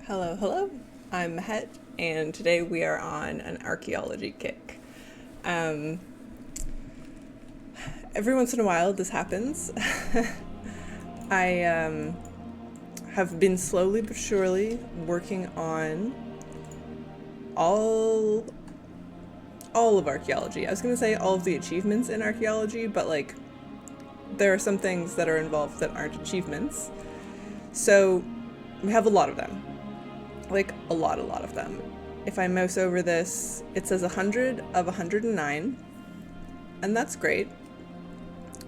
Hello, hello. I'm Het, and today we are on an archaeology kick. Um, every once in a while, this happens. I have been slowly but surely working on all all of archaeology. I was gonna say all of the achievements in archaeology, but like there are some things that are involved that aren't achievements. So we have a lot of them. Like a lot of them. If I mouse over this, it says 100 of 109, and that's great,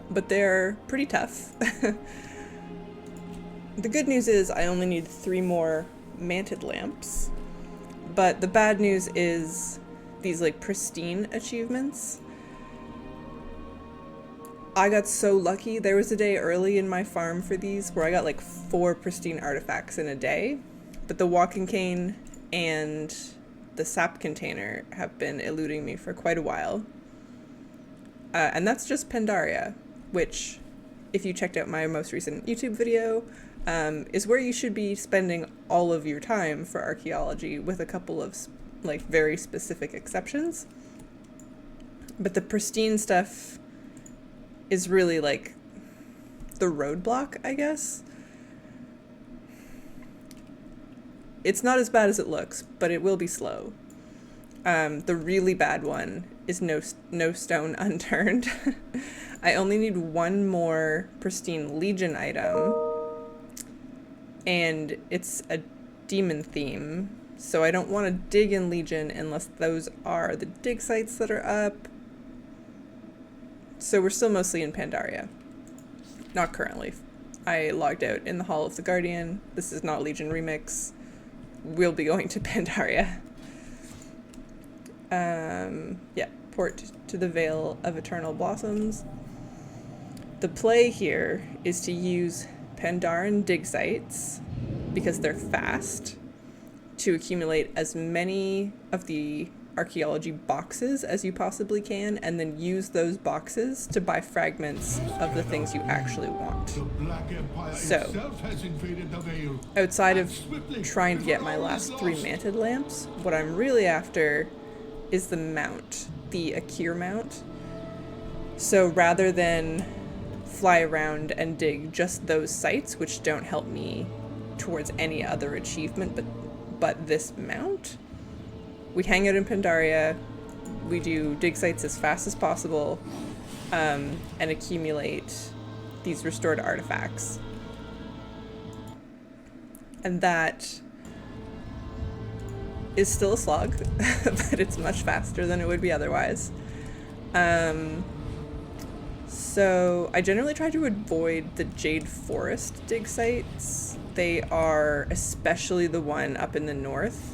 but they're pretty tough. The good news is I only need 3 more manted lamps, but the bad news is these like pristine achievements. I got so lucky. There was a day early in my farm for these where I got like 4 pristine artifacts in a day, but the walking cane and the sap container have been eluding me for quite a while. And that's just Pandaria, which, if you checked out my most recent YouTube video, is where you should be spending all of your time for archaeology, with a couple of like very specific exceptions. But the pristine stuff is really like the roadblock, I guess. It's not as bad as it looks, but it will be slow. The really bad one is no stone unturned. I only need 1 more pristine Legion item, and it's a demon theme, so I don't want to dig in Legion unless those are the dig sites that are up. So we're still mostly in Pandaria. Not currently. I logged out in the Hall of the Guardian. This is not Legion Remix. We'll be going to Pandaria. Yeah, port to the Vale of Eternal Blossoms. The play here is to use Pandaran dig sites, because they're fast, to accumulate as many of the archaeology boxes as you possibly can, and then use those boxes to buy fragments of the things you actually want. So, outside of trying to get my last 3 manted lamps, what I'm really after is the mount, the Akir mount. So rather than fly around and dig just those sites, which don't help me towards any other achievement but this mount, we hang out in Pandaria, we do dig sites as fast as possible, and accumulate these restored artifacts. And that is still a slog, but it's much faster than it would be otherwise. So I generally try to avoid the Jade Forest dig sites. They are, especially the one up in the north,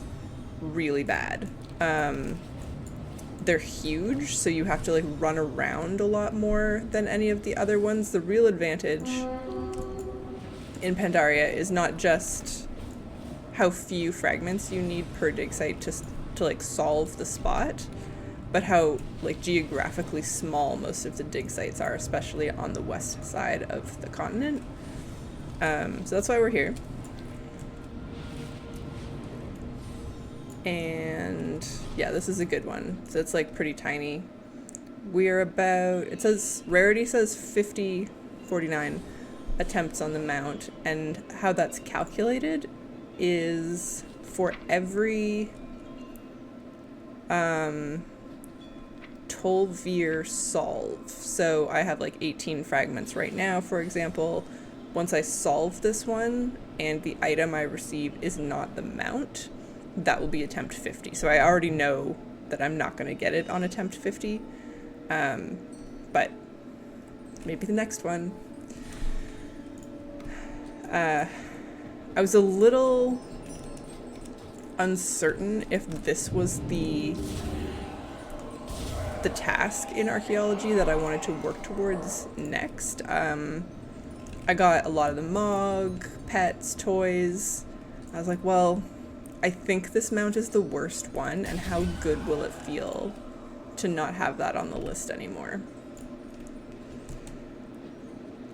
really bad. They're huge, so you have to like run around a lot more than any of the other ones. The real advantage in Pandaria is not just how few fragments you need per dig site to like solve the spot, but how like geographically small most of the dig sites are, especially on the west side of the continent. So that's why we're here. And yeah, this is a good one. So it's like pretty tiny. We're about, it says, rarity says 49 attempts on the mount, and how that's calculated is for every Tolvir solve. So I have like 18 fragments right now, for example. Once I solve this one and the item I receive is not the mount, that will be attempt 50. So I already know that I'm not going to get it on attempt 50, but maybe the next one. I was a little uncertain if this was the task in archaeology that I wanted to work towards next. I got a lot of the Mog, pets, toys. I was like, well, I think this mount is the worst one, and how good will it feel to not have that on the list anymore?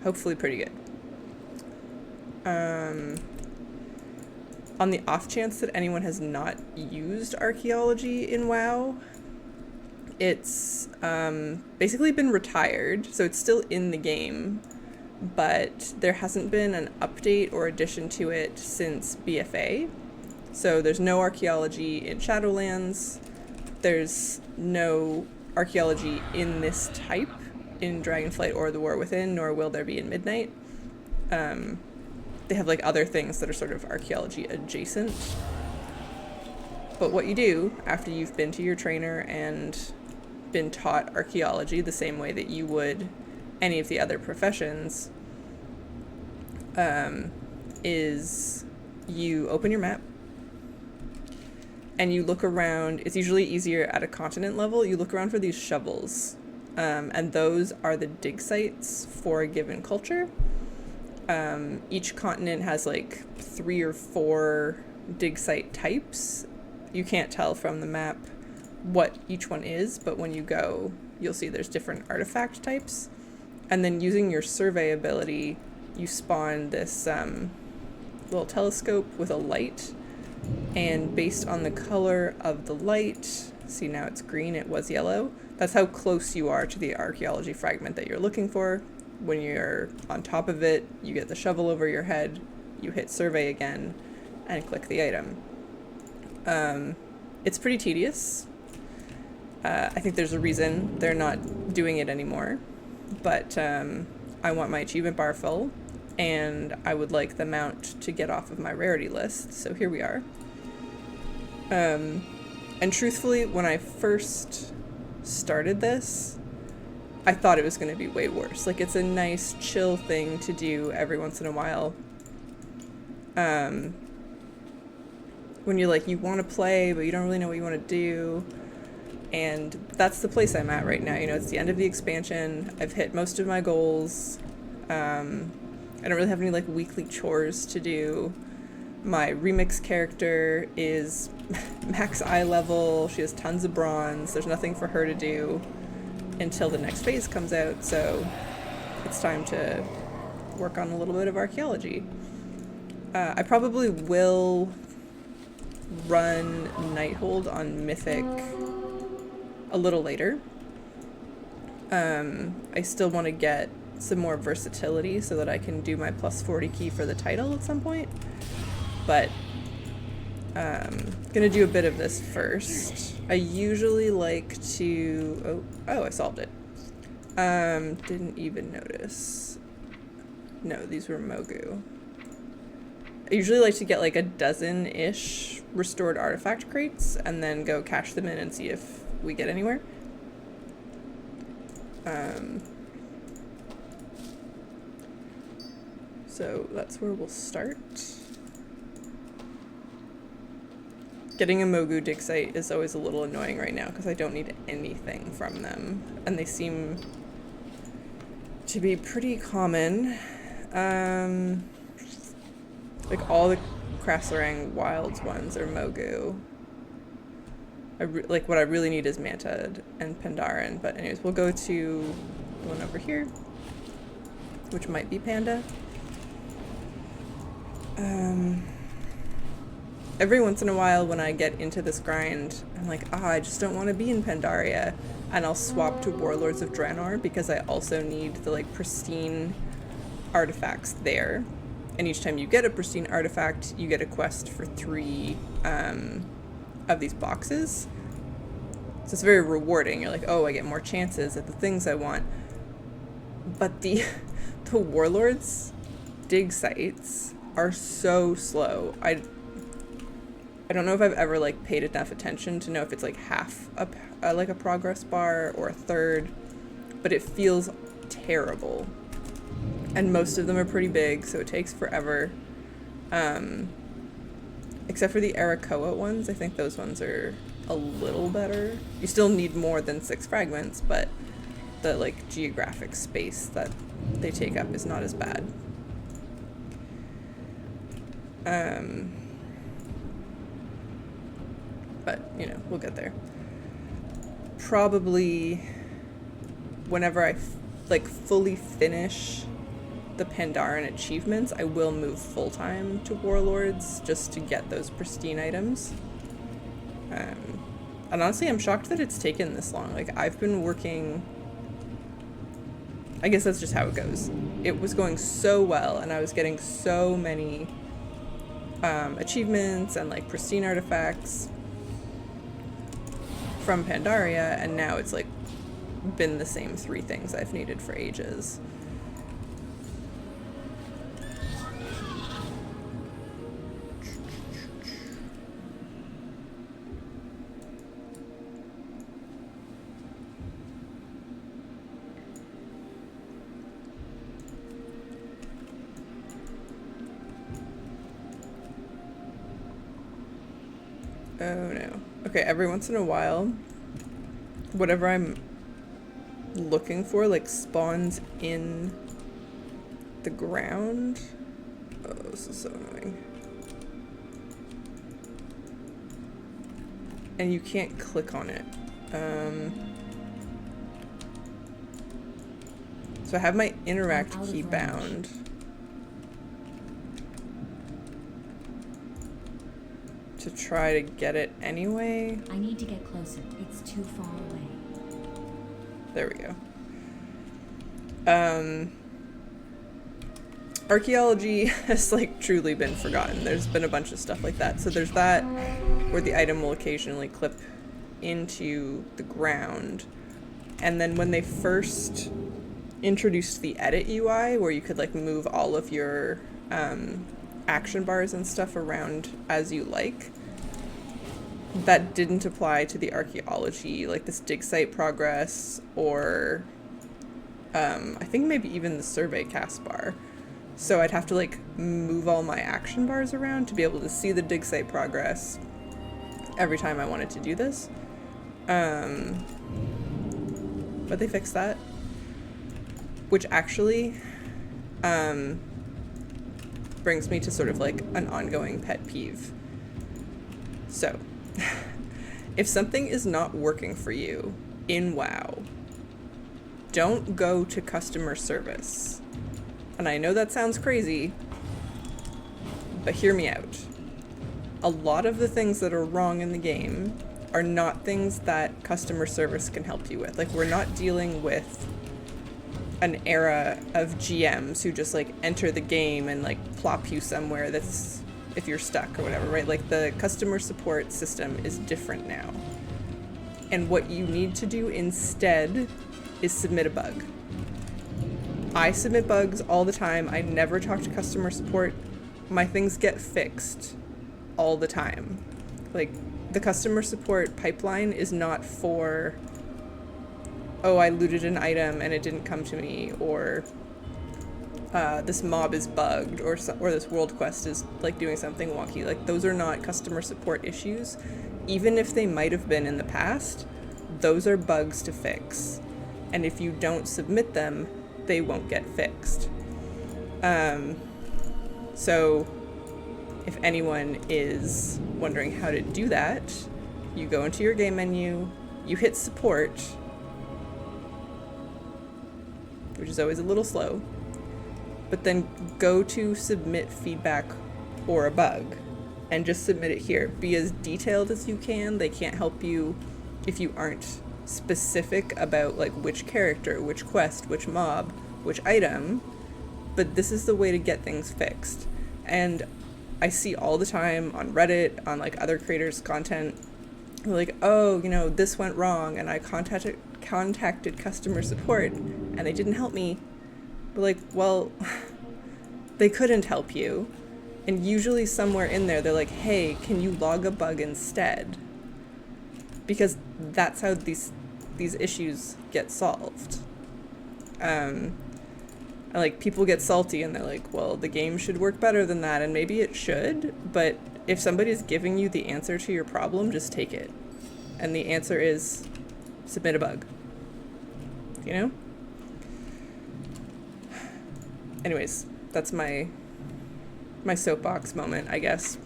Hopefully pretty good. on the off chance that anyone has not used archaeology in WoW, it's basically been retired, so it's still in the game, but there hasn't been an update or addition to it since BFA. So there's no archaeology in Shadowlands, there's no archaeology in this type in Dragonflight or the War Within, nor will there be in Midnight. They have like other things that are sort of archaeology adjacent. But what you do after you've been to your trainer and been taught archaeology the same way that you would any of the other professions, is you open your map and you look around. It's usually easier at a continent level. You look around for these shovels, and those are the dig sites for a given culture. Each continent has like 3 or 4 dig site types. You can't tell from the map what each one is, but when you go, you'll see there's different artifact types. And then using your survey ability, you spawn this little telescope with a light. And based on the color of the light, see now it's green, it was yellow. That's how close you are to the archaeology fragment that you're looking for. When you're on top of it, you get the shovel over your head, you hit survey again, and click the item. It's pretty tedious. I think there's a reason they're not doing it anymore, but I want my achievement bar full, and I would like the mount to get off of my rarity list, so here we are. And truthfully, when I first started this, I thought it was going to be way worse. Like, it's a nice, chill thing to do every once in a while. When you're like, you want to play, but you don't really know what you want to do. And that's the place I'm at right now. You know, it's the end of the expansion. I've hit most of my goals. I don't really have any, like, weekly chores to do. My remix character is max eye level. She has tons of bronze. There's nothing for her to do until the next phase comes out, so it's time to work on a little bit of archaeology. I probably will run Nighthold on Mythic a little later. I still want to get some more versatility so that I can do my plus 40 key for the title at some point, but gonna do a bit of this first. I usually like to... Oh, I solved it. Didn't even notice. No, these were Mogu. I usually like to get like a dozen-ish restored artifact crates and then go cash them in and see if we get anywhere. So that's where we'll start. Getting a Mogu dig site is always a little annoying right now because I don't need anything from them, and they seem to be pretty common. Like all the Kraslarang Wilds ones are Mogu. Like what I really need is Mantad and Pandaren, but anyways, we'll go to the one over here, which might be Panda. Every once in a while when I get into this grind, I'm like, I just don't want to be in Pandaria, and I'll swap to Warlords of Draenor because I also need the like pristine artifacts there. And each time you get a pristine artifact, you get a quest for 3 of these boxes. So it's very rewarding. You're like, oh, I get more chances at the things I want. But the Warlords dig sites are so slow. I don't know if I've ever like paid enough attention to know if it's like half like a progress bar or a third, but it feels terrible. And most of them are pretty big, so it takes forever. Except for the Arakoa ones, I think those ones are a little better. You still need more than 6 fragments, but the like geographic space that they take up is not as bad. But, you know, we'll get there. Probably whenever I, like, fully finish the Pandaren achievements, I will move full-time to Warlords just to get those pristine items. And honestly, I'm shocked that it's taken this long. Like, I've been working... I guess that's just how it goes. It was going so well, and I was getting so many achievements and, like, pristine artifacts from Pandaria, and now it's, like, been the same 3 things I've needed for ages. Oh no. Okay, every once in a while, whatever I'm looking for, like, spawns in the ground. Oh, this is so annoying. And you can't click on it. So I have my interact key bound. To try to get it anyway. I need to get closer. It's too far away. There we go. Archaeology has, like, truly been forgotten. There's been a bunch of stuff like that. So there's that, where the item will occasionally clip into the ground. And then when they first introduced the edit UI, where you could, like, move all of your action bars and stuff around as you like, that didn't apply to the archaeology, like this dig site progress, or I think maybe even the survey cast bar. So I'd have to, like, move all my action bars around to be able to see the dig site progress every time I wanted to do this. But they fixed that, which actually brings me to sort of, like, an ongoing pet peeve. So, if something is not working for you in WoW, don't go to customer service. And I know that sounds crazy, but hear me out. A lot of the things that are wrong in the game are not things that customer service can help you with. Like, we're not dealing with an era of GMs who just, like, enter the game and, like, plop you somewhere that's, if you're stuck or whatever, right? Like, the customer support system is different now. And what you need to do instead is submit a bug. I submit bugs all the time. I never talk to customer support. My things get fixed all the time. Like, the customer support pipeline is not for, oh, I looted an item and it didn't come to me, or this mob is bugged, or this world quest is, like, doing something wonky. Like, those are not customer support issues. Even if they might have been in the past, those are bugs to fix. And if you don't submit them, they won't get fixed. So if anyone is wondering how to do that, you go into your game menu, you hit support, which is always a little slow, but then go to submit feedback or a bug and just submit it here. Be as detailed as you can. They can't help you if you aren't specific about, like, which character, which quest, which mob, which item, but this is the way to get things fixed. And I see all the time on Reddit, on, like, other creators' content, like, oh, you know, this went wrong and I contacted customer support and they didn't help me. But, like, well, they couldn't help you. And usually somewhere in there they're like, hey, can you log a bug instead? Because that's how these issues get solved. And, like, people get salty and they're like, well, the game should work better than that, and maybe it should, but if somebody's giving you the answer to your problem, just take it. And the answer is submit a bug. You know? Anyways, that's my soapbox moment, I guess.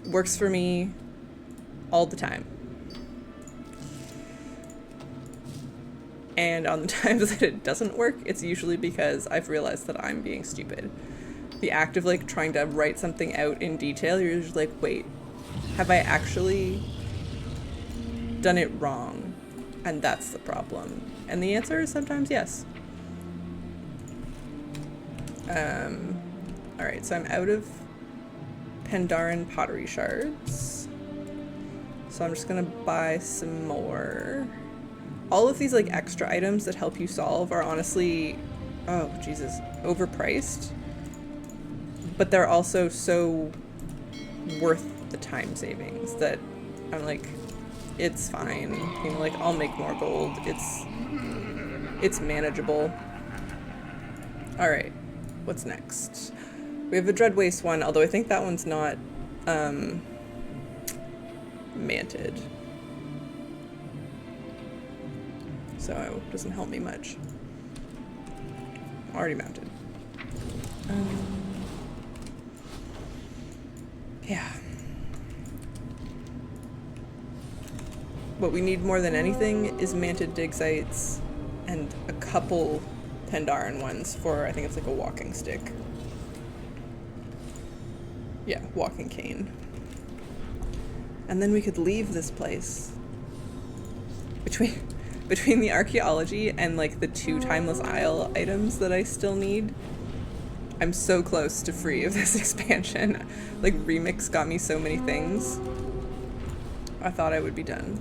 Works for me all the time. And on the times that it doesn't work, it's usually because I've realized that I'm being stupid. The act of like trying to write something out in detail, you're just like, wait, have I actually done it wrong? And that's the problem. And the answer is sometimes yes. Alright, so I'm out of Pandaren pottery shards. So I'm just gonna buy some more. All of these like extra items that help you solve are honestly, oh Jesus, overpriced. But they're also so worth the time savings that I'm like, it's fine. You know, like I'll make more gold. It's manageable. All right, what's next? We have a Dread Waste one, although I think that one's not manted. So it doesn't help me much. I'm already mounted. Yeah. What we need more than anything is manted dig sites and a couple Pandaren ones for, I think it's like a walking stick. Yeah, walking cane. And then we could leave this place. Between the archaeology and like the 2 Timeless Isle items that I still need, I'm so close to free of this expansion. Like Remix got me so many things. I thought I would be done.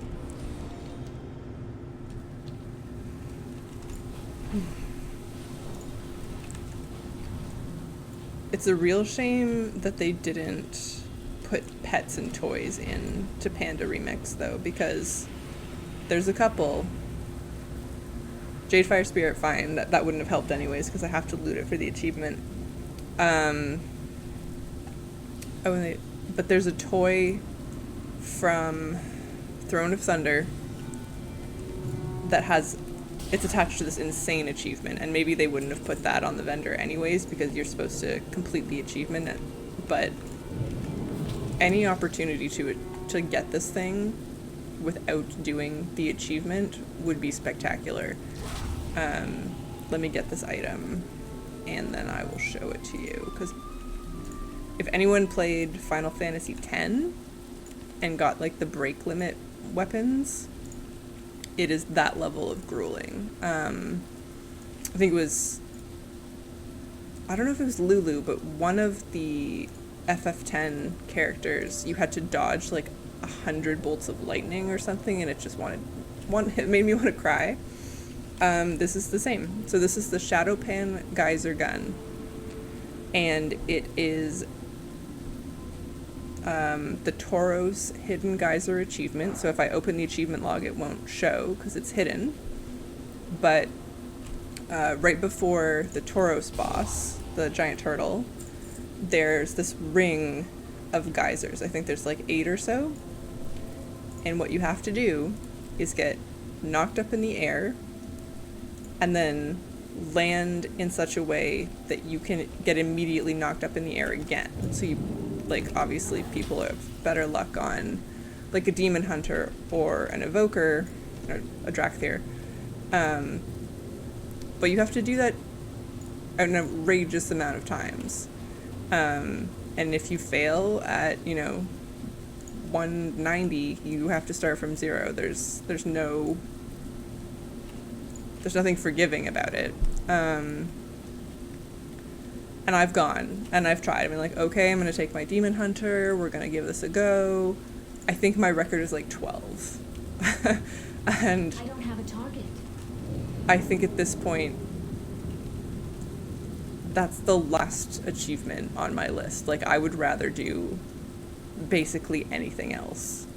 It's a real shame that they didn't put pets and toys in to Panda Remix though, because there's a couple. Jadefire Spirit, fine, that wouldn't have helped anyways because I have to loot it for the achievement. But there's a toy from Throne of Thunder that has, it's attached to this insane achievement, and maybe they wouldn't have put that on the vendor anyways because you're supposed to complete the achievement, but any opportunity to get this thing without doing the achievement would be spectacular. Let me get this item and then I will show it to you, because if anyone played Final Fantasy X and got like the break limit weapons, it is that level of grueling. I think it was, I don't know if it was Lulu, but one of the FF10 characters, you had to dodge like 100 bolts of lightning or something, and it just it made me want to cry. This is the same. So this is the Shadowpan Geyser Gun, and it is the Tauros Hidden Geyser achievement. So if I open the achievement log, it won't show because it's hidden. But right before the Tauros boss, the giant turtle, there's this ring of geysers. I think there's like 8 or so. And what you have to do is get knocked up in the air and then land in such a way that you can get immediately knocked up in the air again. So you, like, obviously people have better luck on like a demon hunter or an evoker or a Drakthir. But you have to do that an outrageous amount of times. And if you fail at, 190, you have to start from 0. There's nothing forgiving about it. And I've gone and I've tried. I mean, like, okay, I'm gonna take my demon hunter, we're gonna give this a go. I think my record is like 12. And I don't have a target. I think at this point that's the last achievement on my list. Like, I would rather do basically anything else.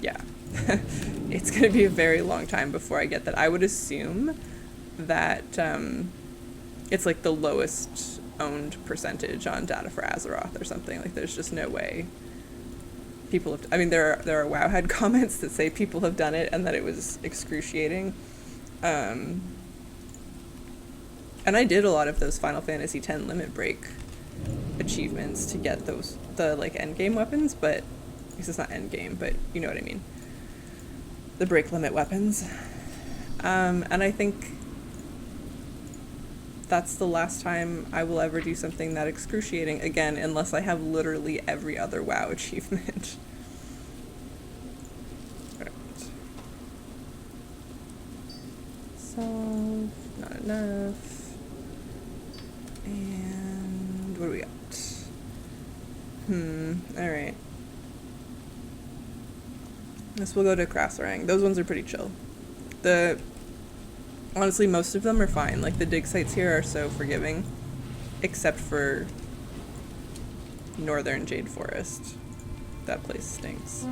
Yeah. It's going to be a very long time before I get that. I would assume that it's like the lowest owned percentage on Data for Azeroth or something. Like, there's just no way people have... I mean, there are Wowhead comments that say people have done it and that it was excruciating. And I did a lot of those Final Fantasy X Limit Break achievements to get the like endgame weapons, but I guess it's not endgame, but you know what I mean. the break limit weapons. And I think that's the last time I will ever do something that excruciating again, unless I have literally every other WoW achievement. Right. So, not enough. And what do we got? Alright. Guess we'll go to Krasarang. Those ones are pretty chill. Honestly, most of them are fine. Like, the dig sites here are so forgiving. Except for Northern Jade Forest. That place stinks.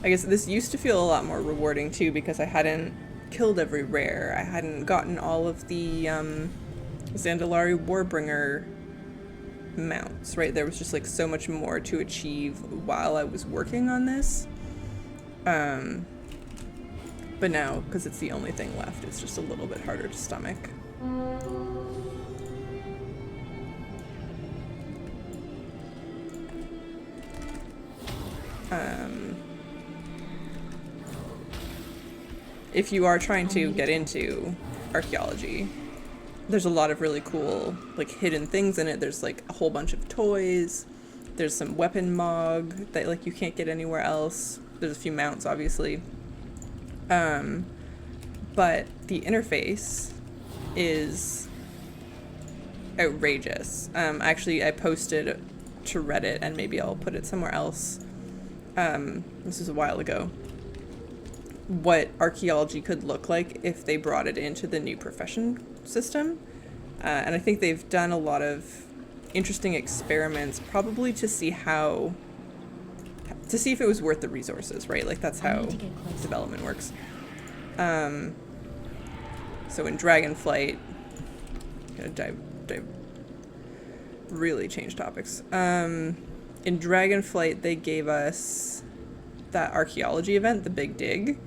I guess this used to feel a lot more rewarding, too, because I hadn't killed every rare. I hadn't gotten all of the, Zandalari Warbringer mounts, right? There was just, like, so much more to achieve while I was working on this. But now, because it's the only thing left, it's just a little bit harder to stomach. If you are trying to get into archaeology, there's a lot of really cool, like, hidden things in it. There's, like, a whole bunch of toys. There's some weapon mog that, like, you can't get anywhere else. There's a few mounts, obviously. But the interface is outrageous. Actually, I posted to Reddit, and maybe I'll put it somewhere else. This was a while ago. What archaeology could look like if they brought it into the new profession system. And I think they've done a lot of interesting experiments, probably to see if it was worth the resources, right? Like, that's how development works. So in Dragonflight, gonna really change topics. In Dragonflight, they gave us that archaeology event, the Big Dig.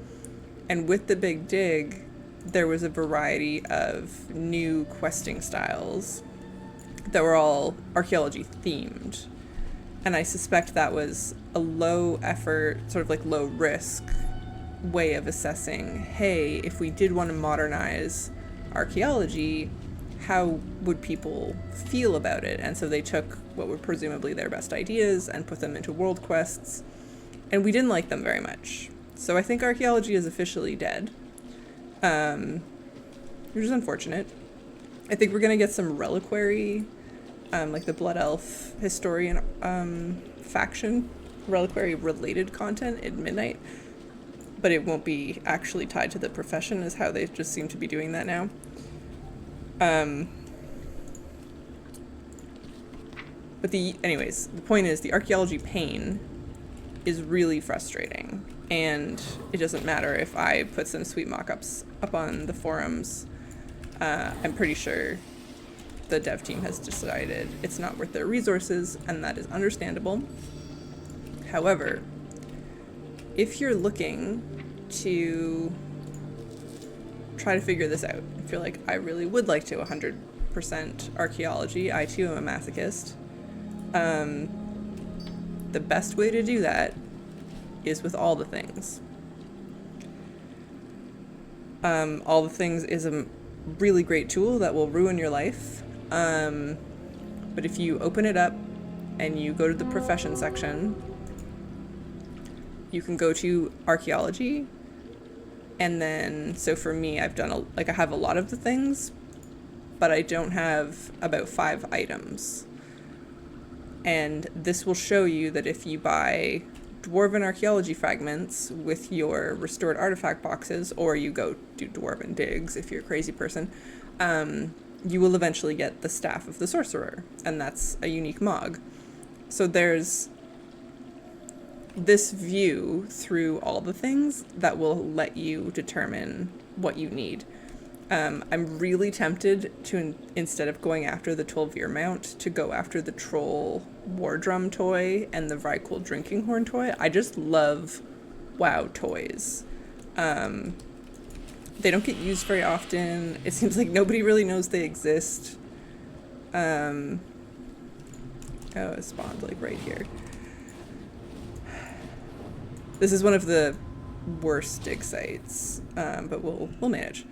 And with the Big Dig, there was a variety of new questing styles that were all archaeology themed. And I suspect that was a low effort, sort of like low risk way of assessing, hey, if we did want to modernize archaeology, how would people feel about it? And so they took what were presumably their best ideas and put them into world quests. And we didn't like them very much. So I think archaeology is officially dead. Which is unfortunate. I think we're going to get some reliquary, like the Blood Elf historian faction, reliquary-related content at midnight. But it won't be actually tied to the profession, is how they just seem to be doing that now. But anyways, the point is, the archaeology pain is really frustrating. And it doesn't matter if I put some sweet mock-ups up on the forums. I'm pretty sure the dev team has decided it's not worth their resources, and that is understandable. However, if you're looking to try to figure this out, if you're like, I really would like to 100% archaeology, I too am a masochist, the best way to do that is with All the Things. All the Things is a really great tool that will ruin your life. But if you open it up and you go to the profession section, you can go to archaeology. And then, so for me, I've done I have a lot of the things, but I don't have about 5 items. And this will show you that if you buy Dwarven archaeology fragments with your restored artifact boxes, or you go do Dwarven digs if you're a crazy person, you will eventually get the Staff of the Sorcerer, and that's a unique Mog. So there's this view through All the Things that will let you determine what you need. I'm really tempted to, instead of going after the Tol'vir mount, to go after the Troll War Drum toy and the Vrykul Drinking Horn toy. I just love WoW toys. They don't get used very often. It seems like nobody really knows they exist. Oh, it spawned like right here. This is one of the worst dig sites, but we'll manage.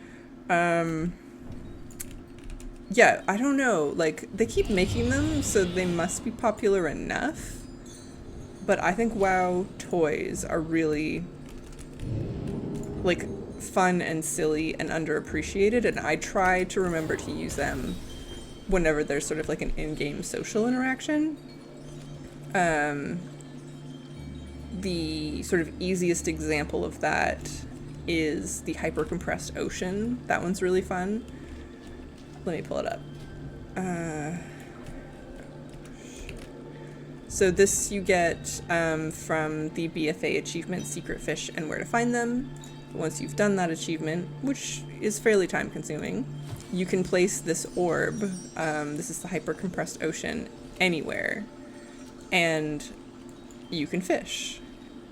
Yeah, I don't know. Like, they keep making them, so they must be popular enough. But I think WoW toys are really, like, fun and silly and underappreciated, and I try to remember to use them whenever there's sort of like an in-game social interaction. The sort of easiest example of that is the hyper-compressed ocean. That one's really fun. Let me pull it up. So this you get from the BFA achievement Secret Fish and Where to Find Them. Once you've done that achievement, which is fairly time consuming, you can place this orb, this is the hyper-compressed ocean, anywhere, and you can fish.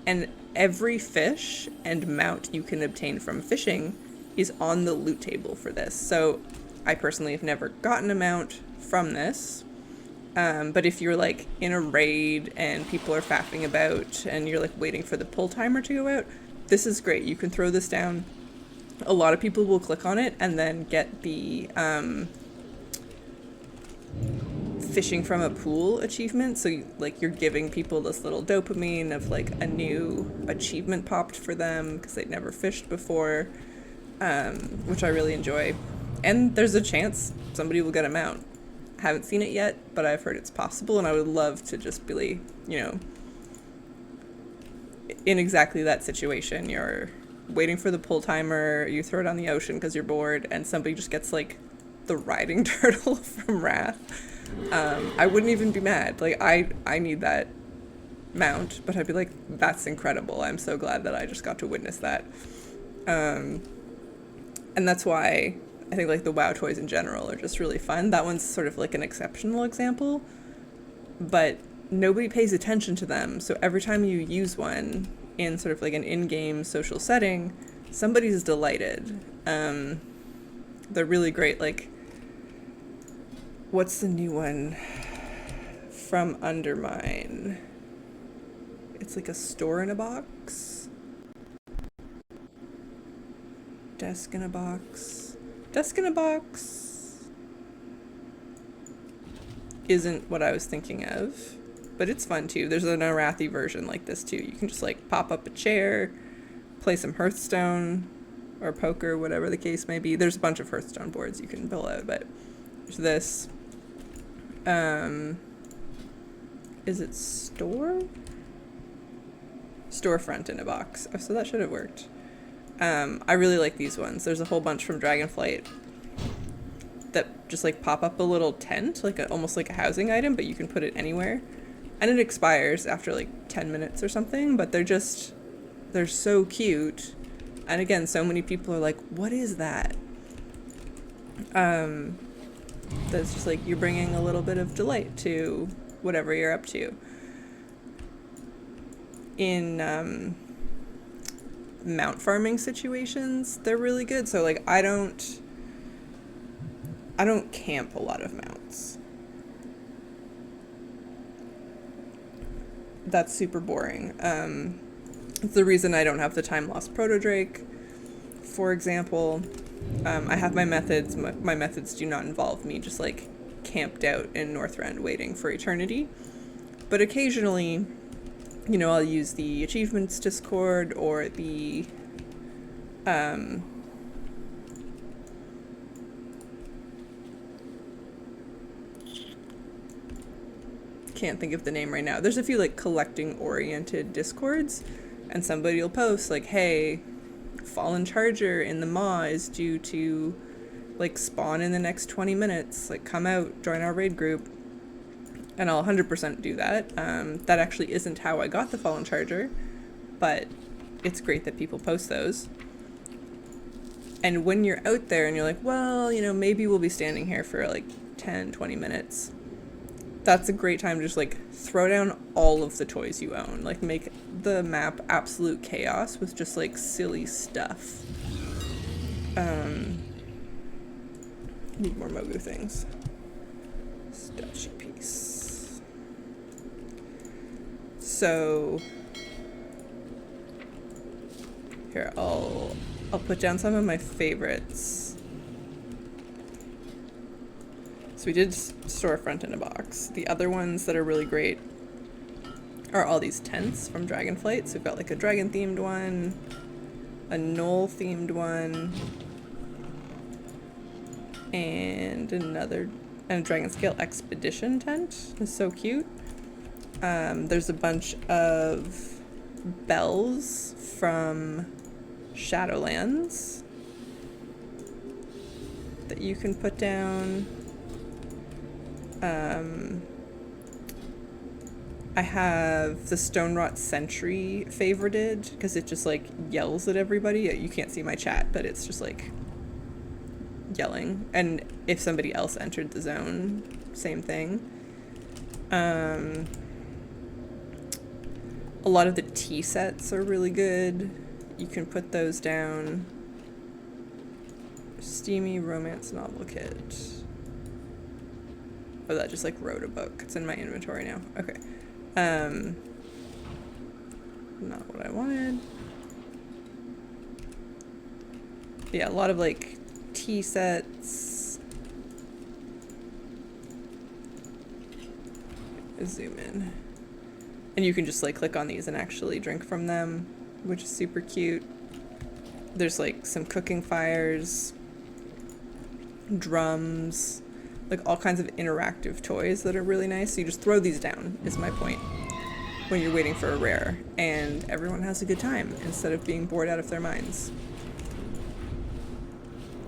And every fish and mount you can obtain from fishing is on the loot table for this. So I personally have never gotten a mount from this, but if you're like in a raid and people are faffing about and you're like waiting for the pull timer to go out, this is great. You can throw this down. A lot of people will click on it and then get the fishing from a pool achievement. So like you're giving people this little dopamine of like a new achievement popped for them because they'd never fished before, which I really enjoy. And there's a chance somebody will get a mount. Haven't seen it yet, but I've heard it's possible, and I would love to just be, you know, in exactly that situation. You're waiting for the pull timer, you throw it on the ocean because you're bored, and somebody just gets like the riding turtle from Wrath. I wouldn't even be mad. Like I need that mount, but I'd be like, that's incredible. I'm so glad that I just got to witness that. And that's why I think like the WoW toys in general are just really fun. That one's sort of like an exceptional example, but nobody pays attention to them. So every time you use one in sort of like an in-game social setting, somebody's delighted. They're really great. Like, what's the new one from Undermine? It's like a store in a box. Desk in a box. Desk in a box isn't what I was thinking of, but it's fun too. There's an Arathi version like this too. You can just like pop up a chair, play some Hearthstone or poker, whatever the case may be. There's a bunch of Hearthstone boards you can pull out, but there's this. Is it storefront in a box? Oh, so that should have worked. I really like these ones. There's a whole bunch from Dragonflight that just like pop up a little tent, like almost like a housing item, but you can put it anywhere. And it expires after like 10 minutes or something, but they're so cute. And again, so many people are like, what is that? That's just like, you're bringing a little bit of delight to whatever you're up to. In mount farming situations, they're really good. So like I don't camp a lot of mounts. That's super boring. It's the reason I don't have the time lost proto drake, for example. I have my methods. My methods do not involve me just like camped out in Northrend waiting for eternity. But occasionally, you know, I'll use the achievements Discord or the can't think of the name right now. There's a few like collecting oriented Discords, and somebody will post like, hey, Fallen Charger in the Maw is due to like spawn in the next 20 minutes. Like, come out, join our raid group. And I'll 100% do that. That actually isn't how I got the Fallen Charger, but it's great that people post those. And when you're out there and you're like, well, you know, maybe we'll be standing here for like 10, 20 minutes, that's a great time to just like throw down all of the toys you own. Like, make the map absolute chaos with just like silly stuff. Need more Mogu things. Statue piece. So Here, I'll put down some of my favorites. So we did storefront in a box. The other ones that are really great are all these tents from Dragonflight. So we've got like a dragon themed one, a knoll themed one, and a dragon scale expedition tent. It's so cute. There's a bunch of bells from Shadowlands that you can put down. I have the Stonerot Sentry favorited because it just like yells at everybody. You can't see my chat, but it's just like yelling. And if somebody else entered the zone, same thing. A lot of the tea sets are really good. You can put those down. Steamy romance novel kit. Oh, that just like wrote a book. It's in my inventory now. Okay. Not what I wanted. Yeah, a lot of like tea sets. Zoom in. And you can just like click on these and actually drink from them, which is super cute. There's like some cooking fires, drums, like all kinds of interactive toys that are really nice. So you just throw these down, is my point, when you're waiting for a rare, and everyone has a good time instead of being bored out of their minds.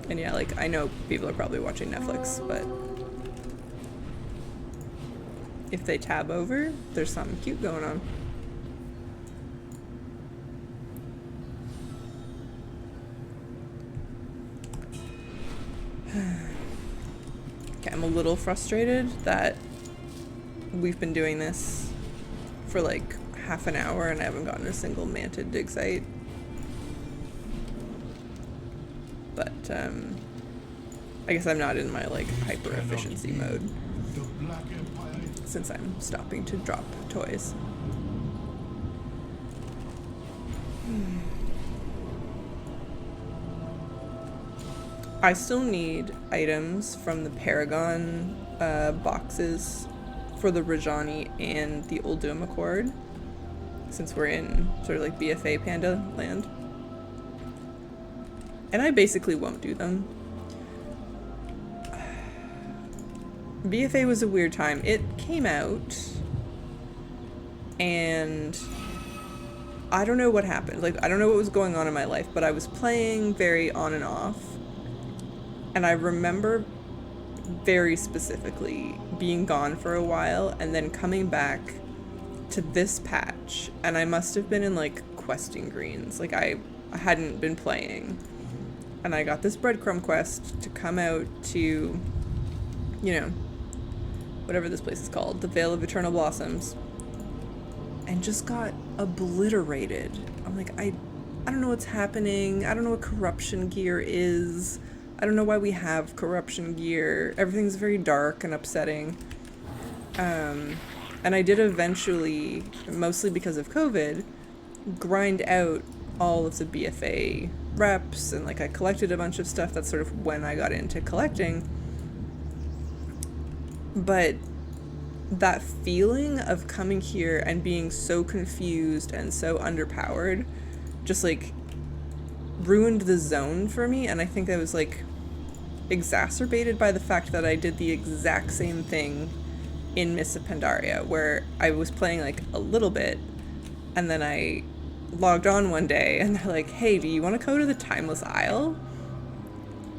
And yeah, like I know people are probably watching Netflix, but if they tab over, there's something cute going on. Okay, I'm a little frustrated that we've been doing this for like half an hour and I haven't gotten a single manted dig site. But I guess I'm not in my like hyper efficiency mode since I'm stopping to drop toys. I still need items from the Paragon boxes for the Rajani and the Uldum Accord, since we're in sort of like BFA Panda land. And I basically won't do them. BFA was a weird time. It came out and I don't know what happened. Like, I don't know what was going on in my life, but I was playing very on and off. And I remember very specifically being gone for a while and then coming back to this patch. And I must have been in like questing greens. Like I hadn't been playing. And I got this breadcrumb quest to come out to, you know, whatever this place is called, the Vale of Eternal Blossoms. And just got obliterated. I'm like, I don't know what's happening. I don't know what corruption gear is. I don't know why we have corruption gear. Everything's very dark and upsetting. And I did eventually, mostly because of COVID, grind out all of the BFA reps, and like I collected a bunch of stuff. That's sort of when I got into collecting. But that feeling of coming here and being so confused and so underpowered just like ruined the zone for me. And I think that was like exacerbated by the fact that I did the exact same thing in Mists of Pandaria, where I was playing like a little bit and then I logged on one day and they're like, hey, do you want to go to the Timeless Isle?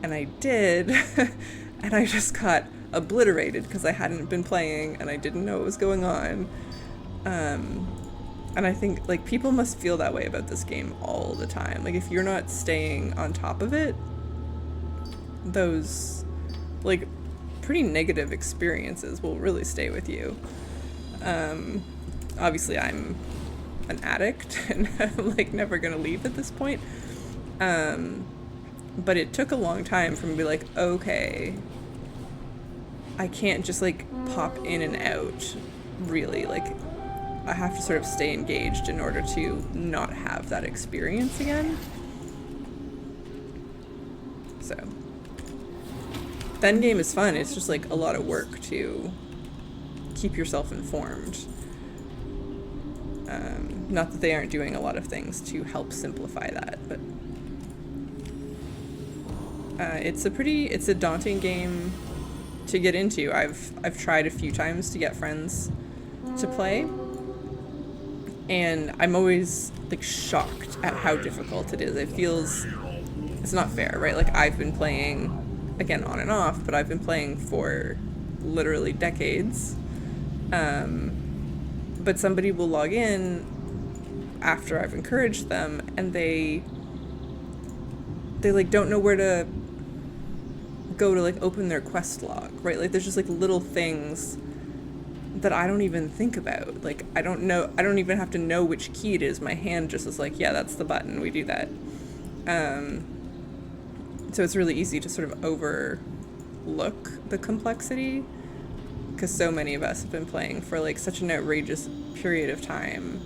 And I did. And I just got obliterated because I hadn't been playing and I didn't know what was going on. And I think like people must feel that way about this game all the time. Like if you're not staying on top of it, those like pretty negative experiences will really stay with you. Obviously I'm an addict and I'm like never gonna leave at this point. But it took a long time for me to be like, okay, I can't just like pop in and out, really. Like I have to sort of stay engaged in order to not have that experience again. So the end game is fun. It's just like a lot of work to keep yourself informed. Not that they aren't doing a lot of things to help simplify that, but it's a daunting game to get into. I've tried a few times to get friends to play, and I'm always like shocked at how difficult it is. It's not fair, right? Like, I've been playing, again, on and off, but I've been playing for literally decades. But somebody will log in after I've encouraged them, and they like don't know where to go to like open their quest log, right? Like, there's just like little things that I don't even think about. Like, I don't even have to know which key it is. My hand just is like, yeah, that's the button, we do that. So it's really easy to sort of overlook the complexity, because so many of us have been playing for like such an outrageous period of time,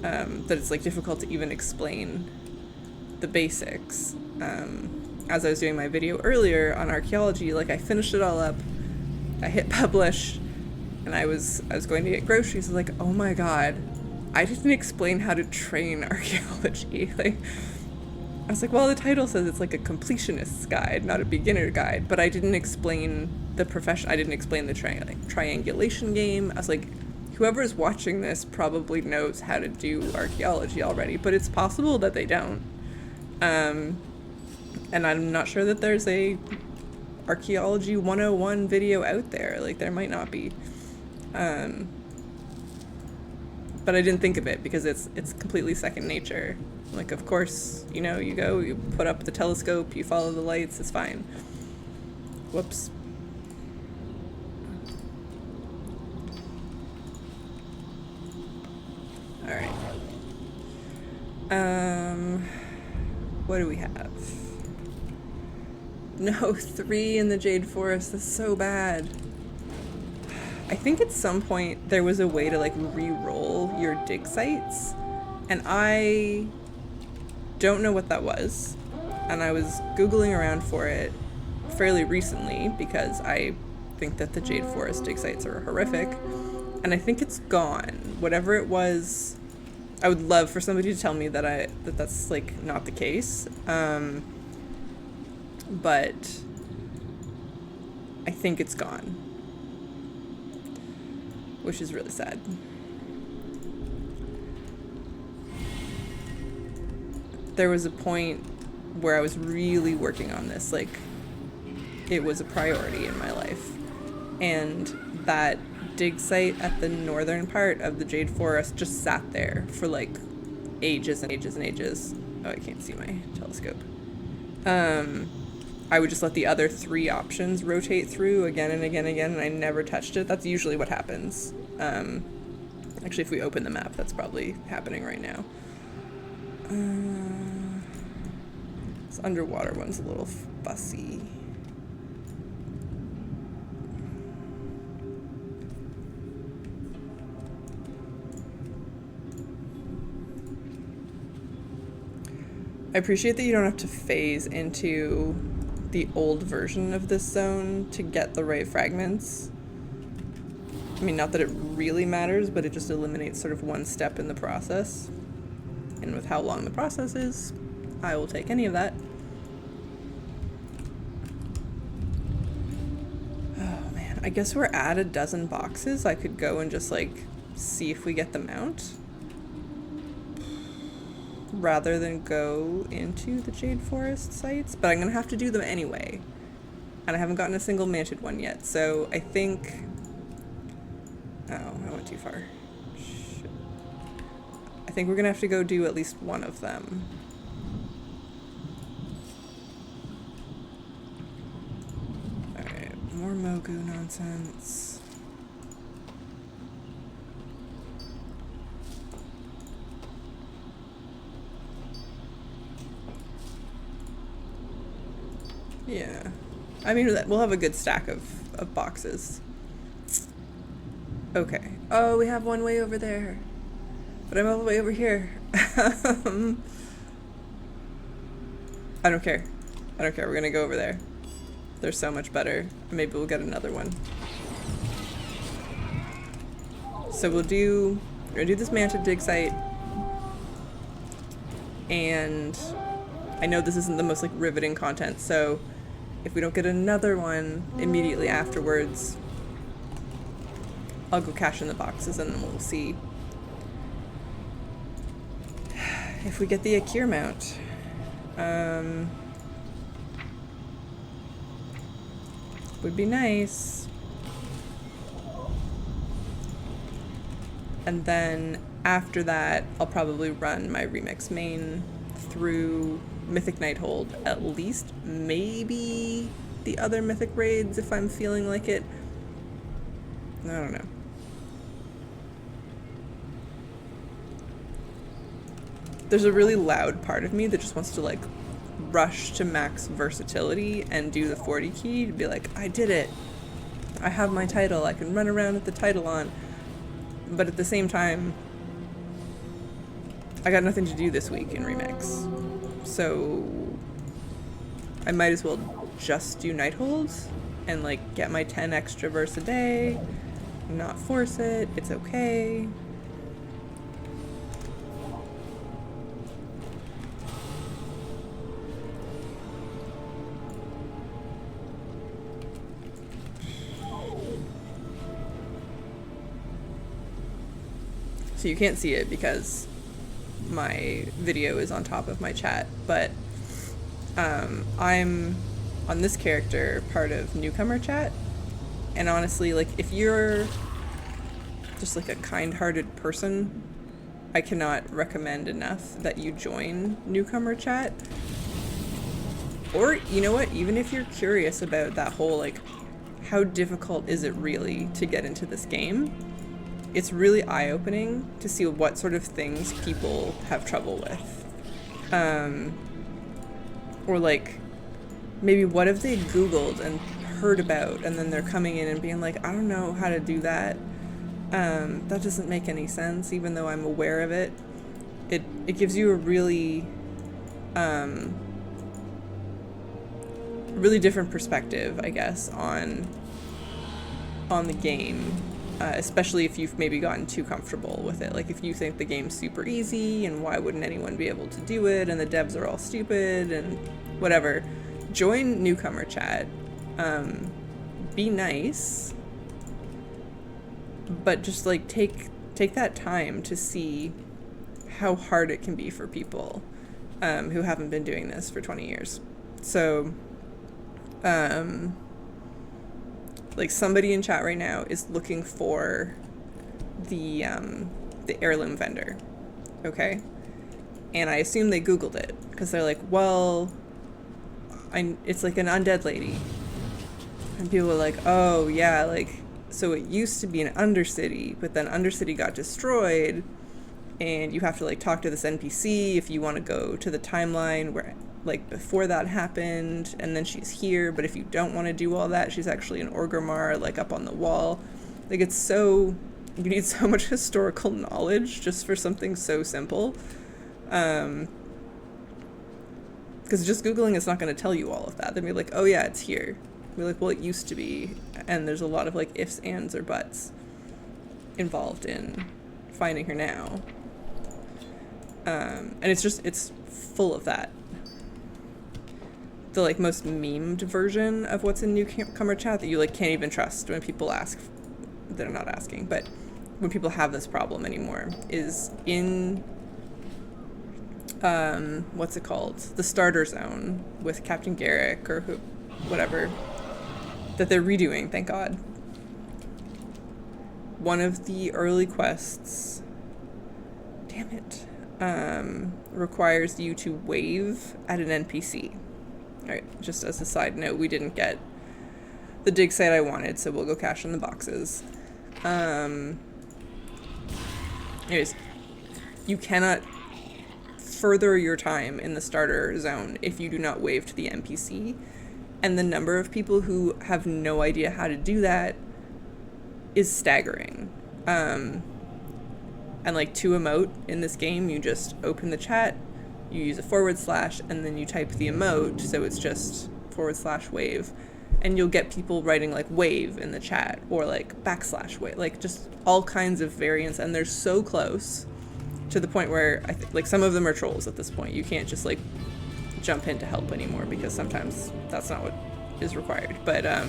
that it's like difficult to even explain the basics. As I was doing my video earlier on archaeology, like, I finished it all up, I hit publish, and I was going to get groceries. I was like, oh my god, I didn't explain how to train archaeology. Like, I was like, well, the title says it's like a completionist's guide, not a beginner guide, but I didn't explain the profession. I didn't explain the triangulation game. I was like, whoever is watching this probably knows how to do archaeology already, but it's possible that they don't. And I'm not sure that there's a archaeology 101 video out there. Like, there might not be. But I didn't think of it because it's completely second nature. Like, of course, you know, you put up the telescope, you follow the lights, it's fine. Whoops. All right. What do we have? No, 3 in the Jade Forest. That's so bad. I think at some point there was a way to like re-roll your dig sites, and I don't know what that was. And I was Googling around for it fairly recently because I think that the Jade Forest dig sites are horrific, and I think it's gone. Whatever it was, I would love for somebody to tell me that that's like not the case. But I think it's gone, which is really sad. There was a point where I was really working on this, like, it was a priority in my life, and that dig site at the northern part of the Jade Forest just sat there for like ages and ages and ages. Oh, I can't see my telescope. I would just let the other 3 options rotate through again and again and again, and I never touched it. That's usually what happens. Actually, if we open the map, that's probably happening right now. This underwater one's a little fussy. I appreciate that you don't have to phase into the old version of this zone to get the right fragments. I mean, not that it really matters, but it just eliminates sort of one step in the process. And with how long the process is, I will take any of that. Oh man, I guess we're at a dozen boxes. I could go and just like see if we get the mount, rather than go into the Jade Forest sites, but I'm gonna have to do them anyway, and I haven't gotten a single manted one yet, so I think, oh, I went too far. Shit. I think we're gonna have to go do at least one of them. Alright, more Mogu nonsense. Yeah. I mean, we'll have a good stack of boxes. Okay. Oh, we have one way over there. But I'm all the way over here. I don't care. I don't care. We're gonna go over there. They're so much better. Maybe we'll get another one. So we're gonna do this manta dig site. And I know this isn't the most like riveting content, so if we don't get another one immediately afterwards, I'll go cash in the boxes and then we'll see if we get the Akir mount. Would be nice. And then after that, I'll probably run my remix main through Mythic Nighthold, at least. Maybe the other Mythic raids if I'm feeling like it. I don't know. There's a really loud part of me that just wants to like rush to max versatility and do the 40 key to be like, I did it. I have my title. I can run around with the title on. But at the same time, I got nothing to do this week in Remix. So I might as well just do Nighthold and like get my 10 extra verse a day, not force it. It's okay. So you can't see it because my video is on top of my chat, but I'm on this character part of newcomer chat, and honestly, like if you're just like a kind-hearted person, I cannot recommend enough that you join newcomer chat. Or you know what, even if you're curious about that whole like how difficult is it really to get into this game, it's really eye-opening to see what sort of things people have trouble with. Or like, maybe what have they Googled and heard about, and then they're coming in and being like, I don't know how to do that. That doesn't make any sense, even though I'm aware of it. It gives you a really different perspective, I guess, on the game. Especially if you've maybe gotten too comfortable with it. Like if you think the game's super easy and why wouldn't anyone be able to do it and the devs are all stupid and whatever. Join newcomer chat. Be nice. But just like take that time to see how hard it can be for people who haven't been doing this for 20 years. So like somebody in chat right now is looking for the heirloom vendor, okay? And I assume they Googled it because they're like, well, it's like an undead lady. And people are like, oh yeah, like, so it used to be an Undercity, but then Undercity got destroyed and you have to like talk to this NPC if you want to go to the timeline where like before that happened, and then she's here, but if you don't want to do all that, she's actually an Orgrimmar like up on the wall. Like it's so, you need so much historical knowledge just for something so simple, because just Googling is not going to tell you all of that. They'd be like, oh yeah, it's here. Be like, well, it used to be, and there's a lot of like ifs, ands, or buts involved in finding her now. And it's full of that. The like most memed version of what's in newcomer chat that you like can't even trust when people ask. They're not asking, but when people have this problem anymore is in what's it called, the starter zone with Captain Garrick or whatever that they're redoing, thank God. One of the early quests, damn it, requires you to wave at an NPC. Alright, just as a side note, we didn't get the dig site I wanted, so we'll go cash in the boxes. Anyways, you cannot further your time in the starter zone if you do not wave to the NPC. And the number of people who have no idea how to do that is staggering. And like to emote in this game, you just open the chat, you use a / and then you type the emote, so it's just / wave, and you'll get people writing like wave in the chat or like / wave, like just all kinds of variants, and they're so close to the point where I think like some of them are trolls at this point. You can't just like jump in to help anymore because sometimes that's not what is required. But yeah,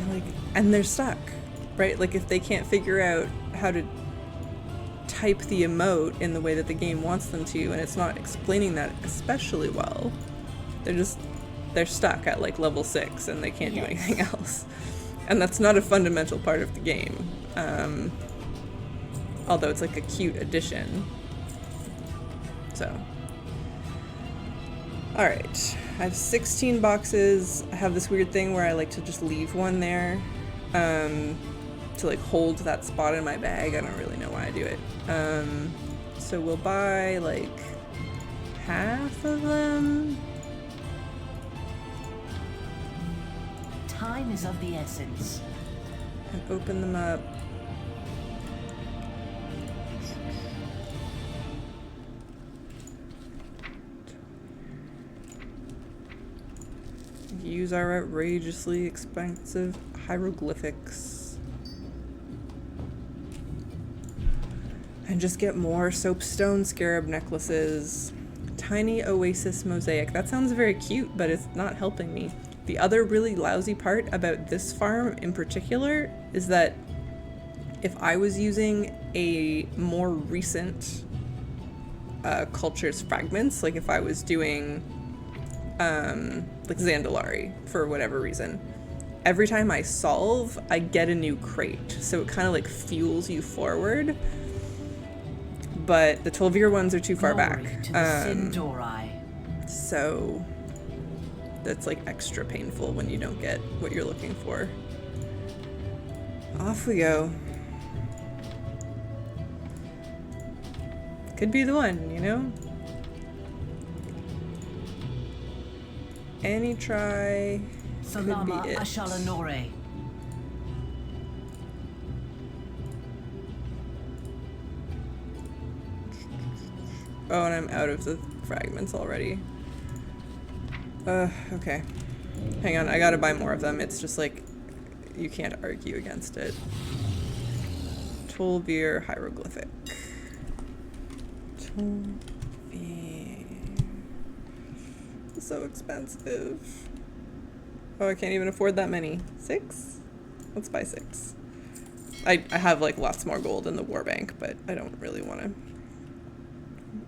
like, and they're stuck, right? Like if they can't figure out how to type the emote in the way that the game wants them to, and it's not explaining that especially well, they're stuck at like level 6 and they can't do anything else. And that's not a fundamental part of the game, although it's like a cute addition. So all right, I have 16 boxes. I have this weird thing where I like to just leave one there to like hold that spot in my bag. I don't really know why I do it. So we'll buy like half of them. Time is of the essence. And open them up. Use our outrageously expensive hieroglyphics. And just get more soapstone scarab necklaces. Tiny oasis mosaic. That sounds very cute, but it's not helping me. The other really lousy part about this farm in particular is that if I was using a more recent culture's fragments, like if I was doing like Zandalari for whatever reason, every time I solve, I get a new crate. So it kind of like fuels you forward. But the 12-year ones are too far back. So that's like extra painful when you don't get what you're looking for. Off we go. Could be the one, you know? Any try could be it. Oh, and I'm out of the fragments already. Okay. Hang on, I gotta buy more of them. It's just like, you can't argue against it. Tolvir hieroglyphic. Tolvir. So expensive. Oh, I can't even afford that many. 6? Let's buy 6. I have like lots more gold in the war bank, but I don't really want to.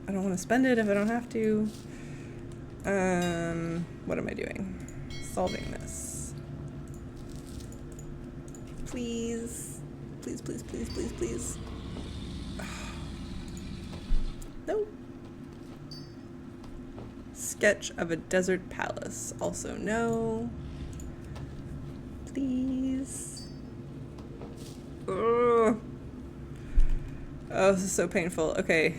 I don't want to spend it if I don't have to. What am I doing? Solving this. Please. Please, please, please, please, please. No. Sketch of a desert palace. Also no. Please. Ugh. Oh, this is so painful. Okay.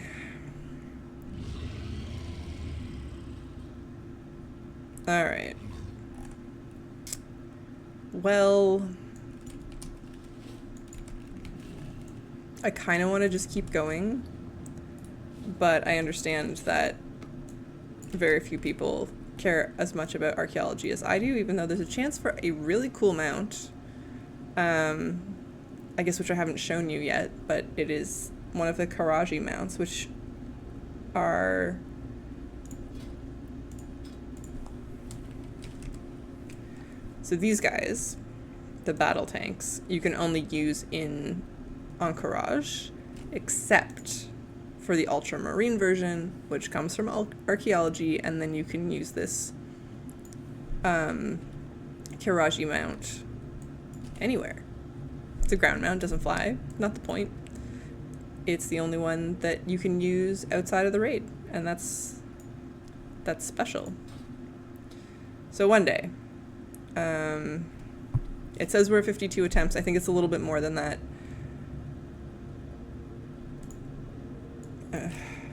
All right. Well, I kind of want to just keep going, but I understand that very few people care as much about archaeology as I do, even though there's a chance for a really cool mount, I guess, which I haven't shown you yet, but it is one of the Karaji mounts, which are... So these guys, the battle tanks, you can only use on Karaj, except for the Ultramarine version, which comes from archaeology, and then you can use this Karaji mount anywhere. It's a ground mount, doesn't fly, not the point. It's the only one that you can use outside of the raid, and that's special. So one day, it says we're at 52 attempts. I think it's a little bit more than that.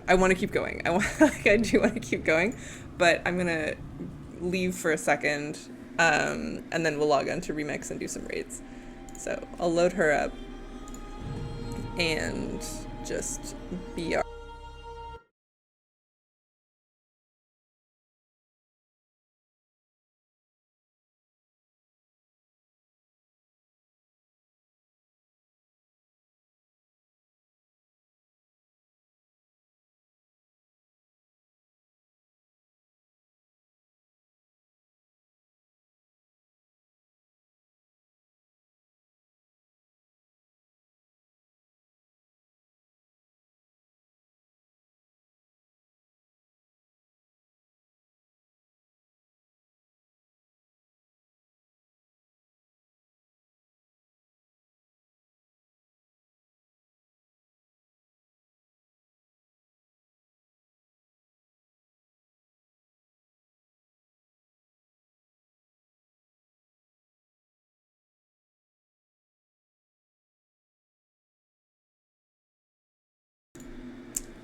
I want to keep going. I do want to keep going, but I'm gonna leave for a second, and then we'll log on to Remix and do some raids. So I'll load her up and just BR.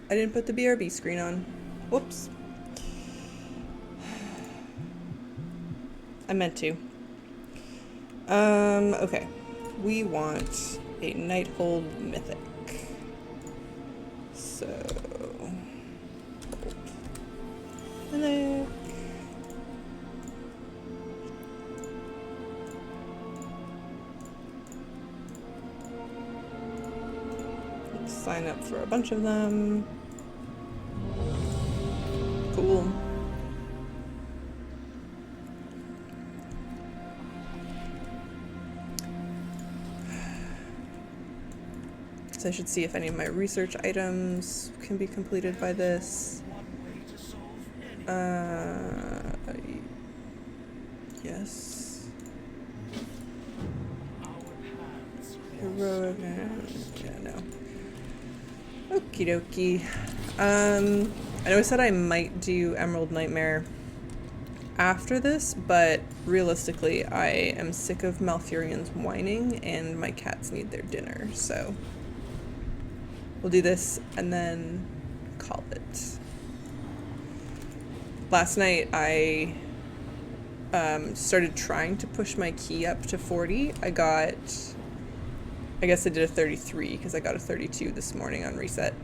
I didn't put the BRB screen on. Whoops. I meant to. Okay. We want a Nighthold Mythic. So... Mythic. Let's sign up for a bunch of them. Cool. So I should see if any of my research items can be completed by this. Yes. Heroic. Yeah, no. Okie dokie. I know I said I might do Emerald Nightmare after this, but realistically, I am sick of Malfurion's whining and my cats need their dinner, so we'll do this and then call it. Last night, I started trying to push my key up to 40. I guess I did a 33 because I got a 32 this morning on reset.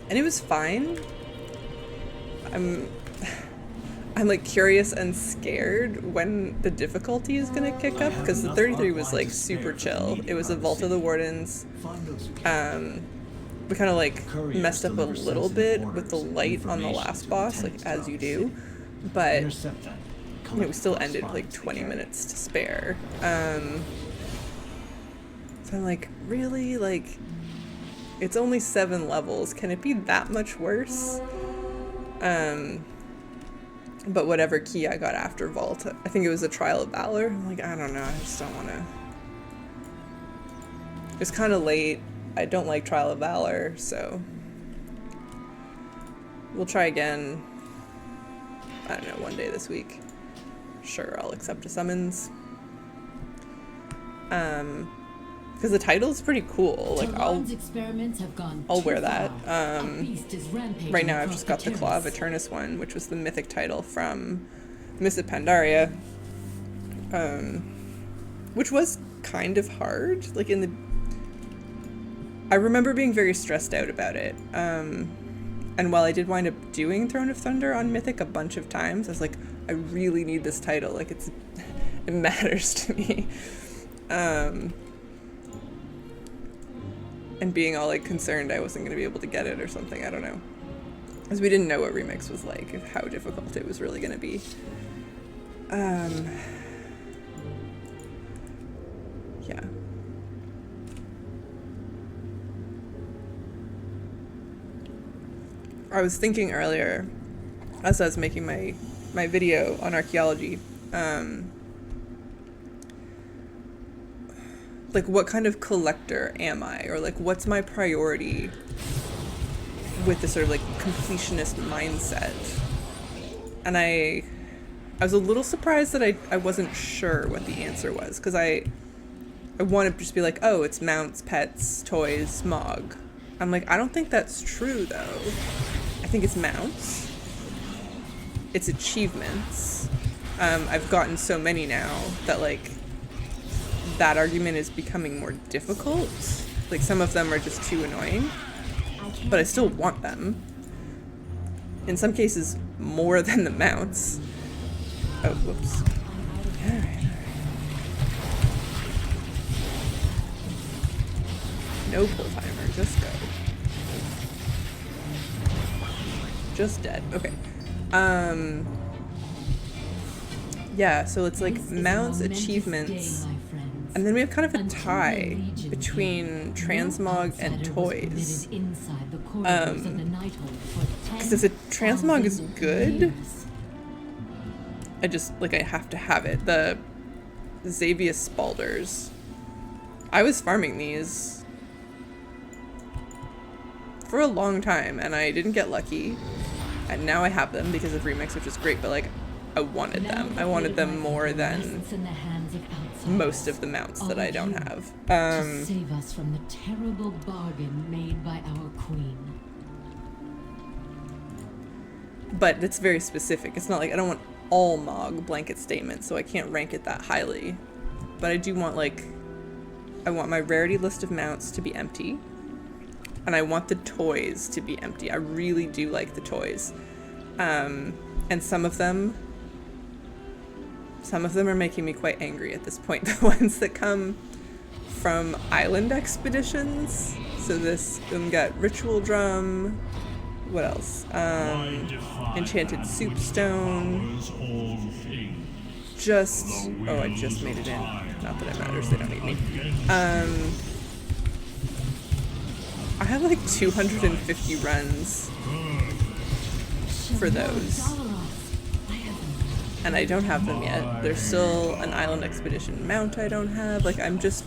And it was fine. I'm like curious and scared when the difficulty is gonna kick up because the 33 was like super chill. It was a Vault of the Wardens. We kind of like messed up a little bit with the light on the last boss, like as you do, but we still ended with like 20 minutes to spare. So I'm like, really? Like, it's only 7 levels. Can it be that much worse? But whatever key I got after Vault, I think it was a Trial of Valor. I'm like, I don't know, I just don't want to. It's kind of late. I don't like Trial of Valor, so we'll try again. I don't know, one day this week. Sure, I'll accept a summons. Because the title is pretty cool. Like I'll wear that. Right now I've just got the Claw of Eternus one, which was the mythic title from Miss of Pandaria, which was kind of hard. Like I remember being very stressed out about it. And while I did wind up doing Throne of Thunder on Mythic a bunch of times, I was like, I really need this title. Like it matters to me. And being all like concerned I wasn't gonna be able to get it or something, I don't know. Because we didn't know what Remix was like, of how difficult it was really gonna be. Yeah. I was thinking earlier, as I was making my video on archaeology, like what kind of collector am I? Or like what's my priority with this sort of like completionist mindset? And I was a little surprised that I wasn't sure what the answer was, because I want to just be like, oh, it's mounts, pets, toys, smog. I'm like, I don't think that's true though. I think it's mounts. It's achievements. I've gotten so many now that like that argument is becoming more difficult. Like some of them are just too annoying. but I still want them. In some cases, more than the mounts. Oh, whoops. Alright. No pull timer, just go. Just dead. Okay. Yeah, so it's like mounts, achievements, and then we have kind of a tie between transmog and toys. Because if the transmog is good, I have to have it. The Xavius Spalders. I was farming these for a long time, and I didn't get lucky. And now I have them because of Remix, which is great, but like, I wanted them. I wanted them more than most of the mounts that I don't have. To save us from the terrible bargain made by our queen. But it's very specific. It's not like I don't want all Mog blanket statements, so I can't rank it that highly. But I do want, like, I want my rarity list of mounts to be empty. And I want the toys to be empty. I really do like the toys. And some of them are making me quite angry at this point. The ones that come from island expeditions. So this, we got Ritual Drum. What else? Enchanted Soupstone. Oh, I just made it in. Not that it matters, they don't need me. I have like 250 runs for those. And I don't have them yet. There's still an island expedition mount I don't have. Like, I'm just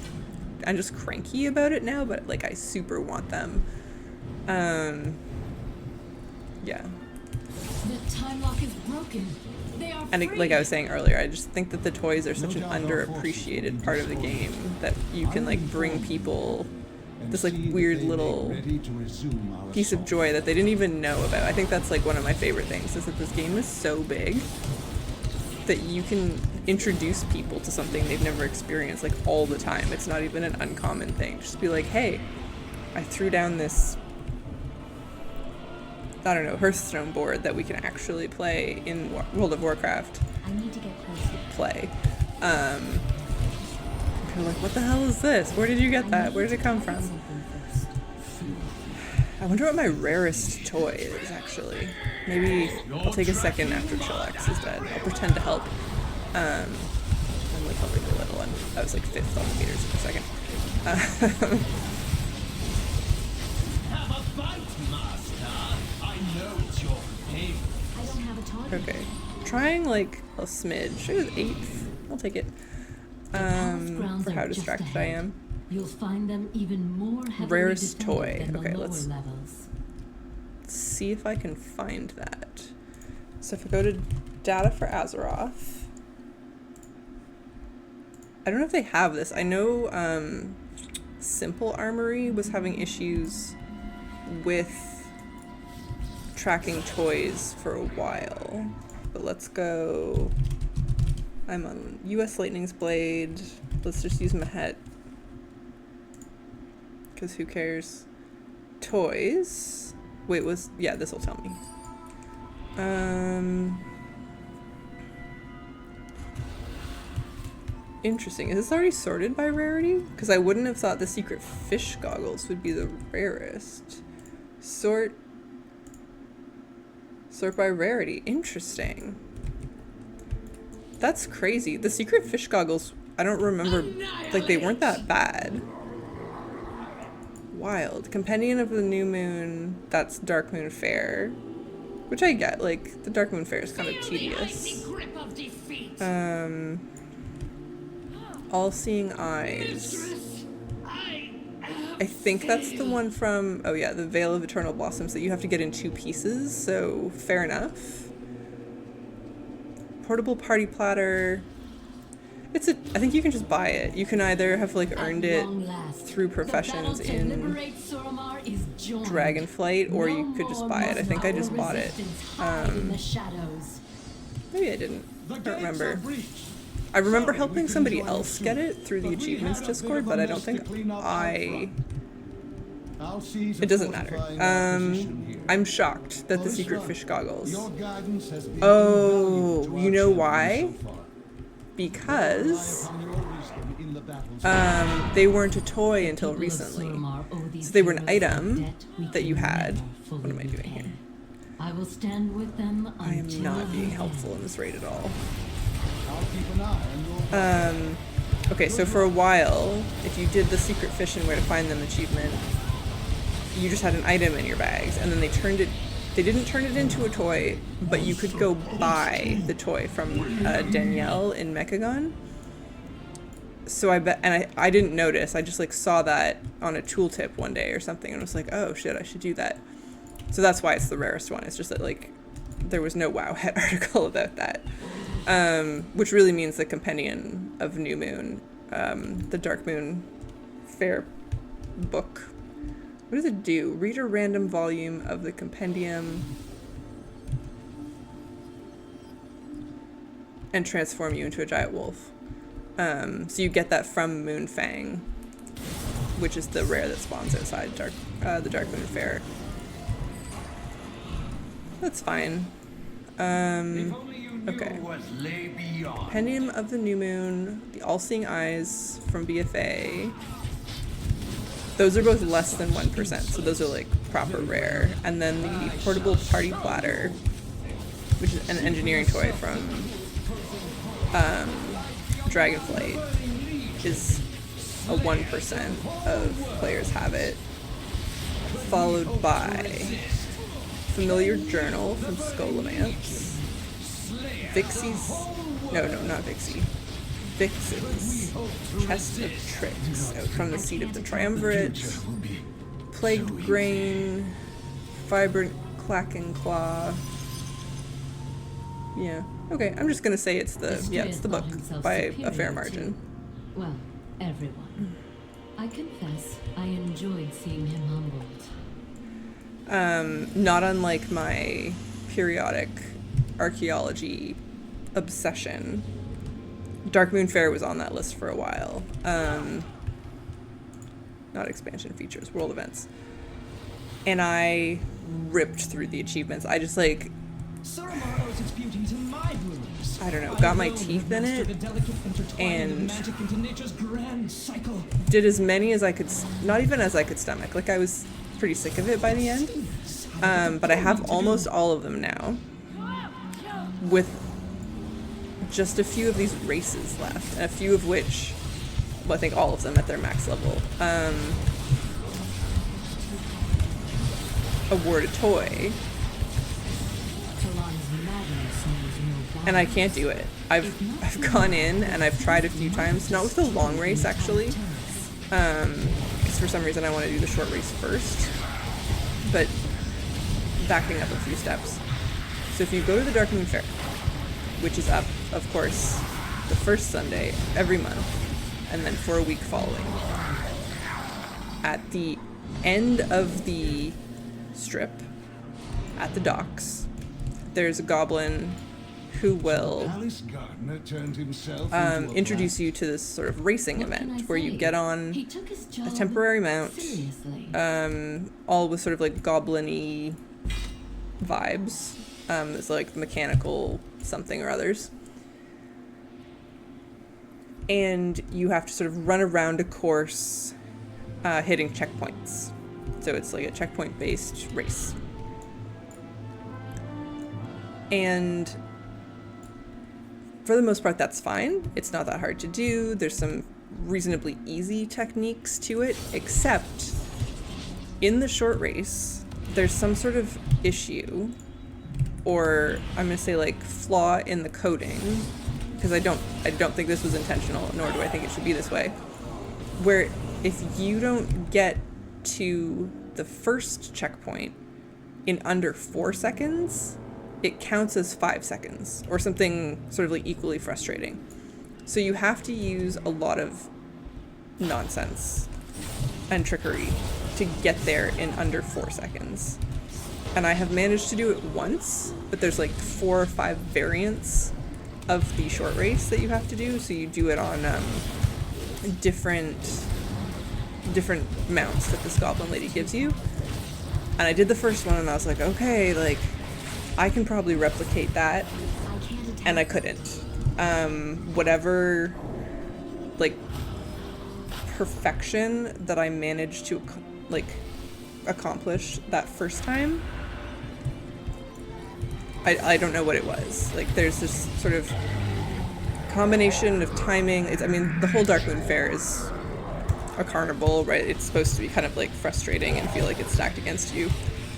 cranky about it now, but like I super want them. Yeah. The time lock is broken. They are And free. like I was saying earlier, I just think that the toys are such an underappreciated part of the game that you can like bring people this like weird little piece of joy that they didn't even know about. I think that's like one of my favorite things, is that this game is so big that you can introduce people to something they've never experienced like all the time. It's not even an uncommon thing. Just be like, hey, I threw down this, I don't know, Hearthstone board that we can actually play in World of Warcraft. I need to get closer. Play. People are like, what the hell is this? Where did you get that? Where did it come from? I wonder what my rarest toy is, actually. Maybe I'll take a second after Chillax is dead. I'll pretend to help. I'm like helping the little one. I was like 5th on the meters in a second. Have a bite, master. I know it's your favorite. I don't have a target. Okay. Trying like a smidge. It was 8th. I'll take it. For how distracted I am. You'll find them even more heavily Rarest defended toy. than the Okay, lower let's levels. see if I can find that. So if I go to data for Azeroth, I don't know if they have this. I know Simple Armory was having issues with tracking toys for a while. But let's go. I'm on US Lightning's Blade. Let's just use Mahet. Because who cares? Toys. Wait, yeah, this will tell me. Interesting. Is this already sorted by rarity? Because I wouldn't have thought the secret fish goggles would be the rarest. Sort by rarity. Interesting. That's crazy. The secret fish goggles, I don't remember, like they weren't that bad. Wild. Companion of the New Moon, that's Dark Moon Fair. Which I get, like, the Dark Moon Fair is kind of tedious. All-Seeing Eyes. I think that's the one from, oh yeah, the Veil of Eternal Blossoms that you have to get in 2 pieces, so fair enough. Portable Party Platter. I think you can just buy it. You can either have like earned it through professions in Dragonflight, or you could just buy it. I think I just bought it. Maybe I didn't. I don't remember. I remember helping somebody else get it through the achievements Discord, but I don't think I I'll seize a It doesn't matter. fortifying position here. I'm shocked that the Oh, secret son, fish goggles. Your guidance has been Oh, invaluable to you our know champions why? so far. Because Rely upon your wisdom in the battles. they weren't a toy The until people of recently. Suramar owe these So they were an heroes a item debt we that you can had. never fully What am I doing repay. here? I will stand with them I am until not being the helpful end. in this raid at all. I'll keep an eye on your Okay, so for a while, if you did the secret fish and where to find them achievement, you just had an item in your bags, and then they didn't turn it into a toy, but you could go buy the toy from Danielle in Mechagon. So I bet, and I didn't notice, I just like saw that on a tooltip one day or something, and I was like, oh shit, I should do that. So that's why it's the rarest one. It's just that like, there was no WoW Head article about that. Which really means the Compendium of New Moon, the Dark Moon Fair book. What does it do? Read a random volume of the Compendium and transform you into a giant wolf. So you get that from Moonfang, which is the rare that spawns outside the Dark Moon Fair. That's fine. Okay. Compendium of the New Moon, the All-Seeing Eyes from BFA. Those are both less than 1%, so those are like proper rare. And then the Portable Party Platter, which is an engineering toy from Dragonflight, is a 1% of players have it. Followed by Familiar Journal from Scholomance. Vixie's, no, not Vixie. Vix's Chest of Tricks out from the Seat of the Triumvirate. Plagued Grain, Vibrant Clacking Claw. Yeah, okay, I'm just gonna say it's the book by a fair margin. Well, everyone. I confess I enjoyed seeing him humbled. Not unlike my periodic archaeology obsession. Dark Moon Fair was on that list for a while. Not expansion features, world events. And I ripped through the achievements. I just like, Suramar owes its beauty to my rulers. I don't know, got my teeth in it The delicate intertwining and of magic into nature's grand cycle. did as many as I could, not even as I could stomach. Like I was pretty sick of it by the end. But I have almost all of them now, with just a few of these races left, and a few of which, well, I think all of them at their max level, award a toy, Talon's madness knows no and I can't do it. I've gone in and I've tried a few times, not with the long race actually, because for some reason I want to do the short race first, but backing up a few steps. So if you go to the Dark Moon Fair, which is up, of course, the first Sunday every month, and then for a week following, at the end of the strip, at the docks, there's a goblin who will Alice Gardner turned himself introduce you to this sort of racing event where you get on He took his job a temporary mount, seriously. all with sort of like goblin-y vibes. It's like mechanical something or others. And you have to sort of run around a course hitting checkpoints. So it's like a checkpoint-based race. And for the most part, that's fine. It's not that hard to do. There's some reasonably easy techniques to it, except in the short race, there's some sort of issue, or I'm gonna say like flaw in the coding, because I don't think this was intentional, nor do I think it should be this way, where if you don't get to the first checkpoint in under 4 seconds, it counts as 5 seconds, or something sort of like equally frustrating. So you have to use a lot of nonsense and trickery to get there in under 4 seconds. And I have managed to do it once, but there's like 4 or 5 variants of the short race that you have to do. So you do it on different different mounts that this goblin lady gives you. And I did the first one and I was like, okay, like, I can probably replicate that. And I couldn't. Whatever, like, perfection that I managed to, like, accomplish that first time, I don't know what it was. Like, there's this sort of combination of timing. I mean, the whole Darkmoon Fair is a carnival, right? It's supposed to be kind of, like, frustrating and feel like it's stacked against you,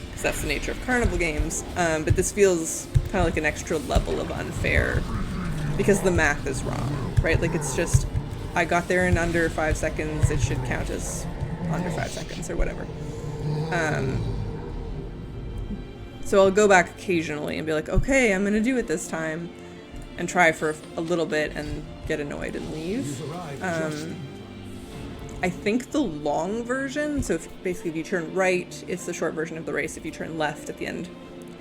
because that's the nature of carnival games. But this feels kind of like an extra level of unfair, because the math is wrong, right? Like, it's just, I got there in under 5 seconds, it should count as under 5 seconds or whatever. So I'll go back occasionally and be like, okay, I'm gonna do it this time, and try for a little bit and get annoyed and leave. I think the long version, so basically if you turn right, it's the short version of the race. If you turn left at the end,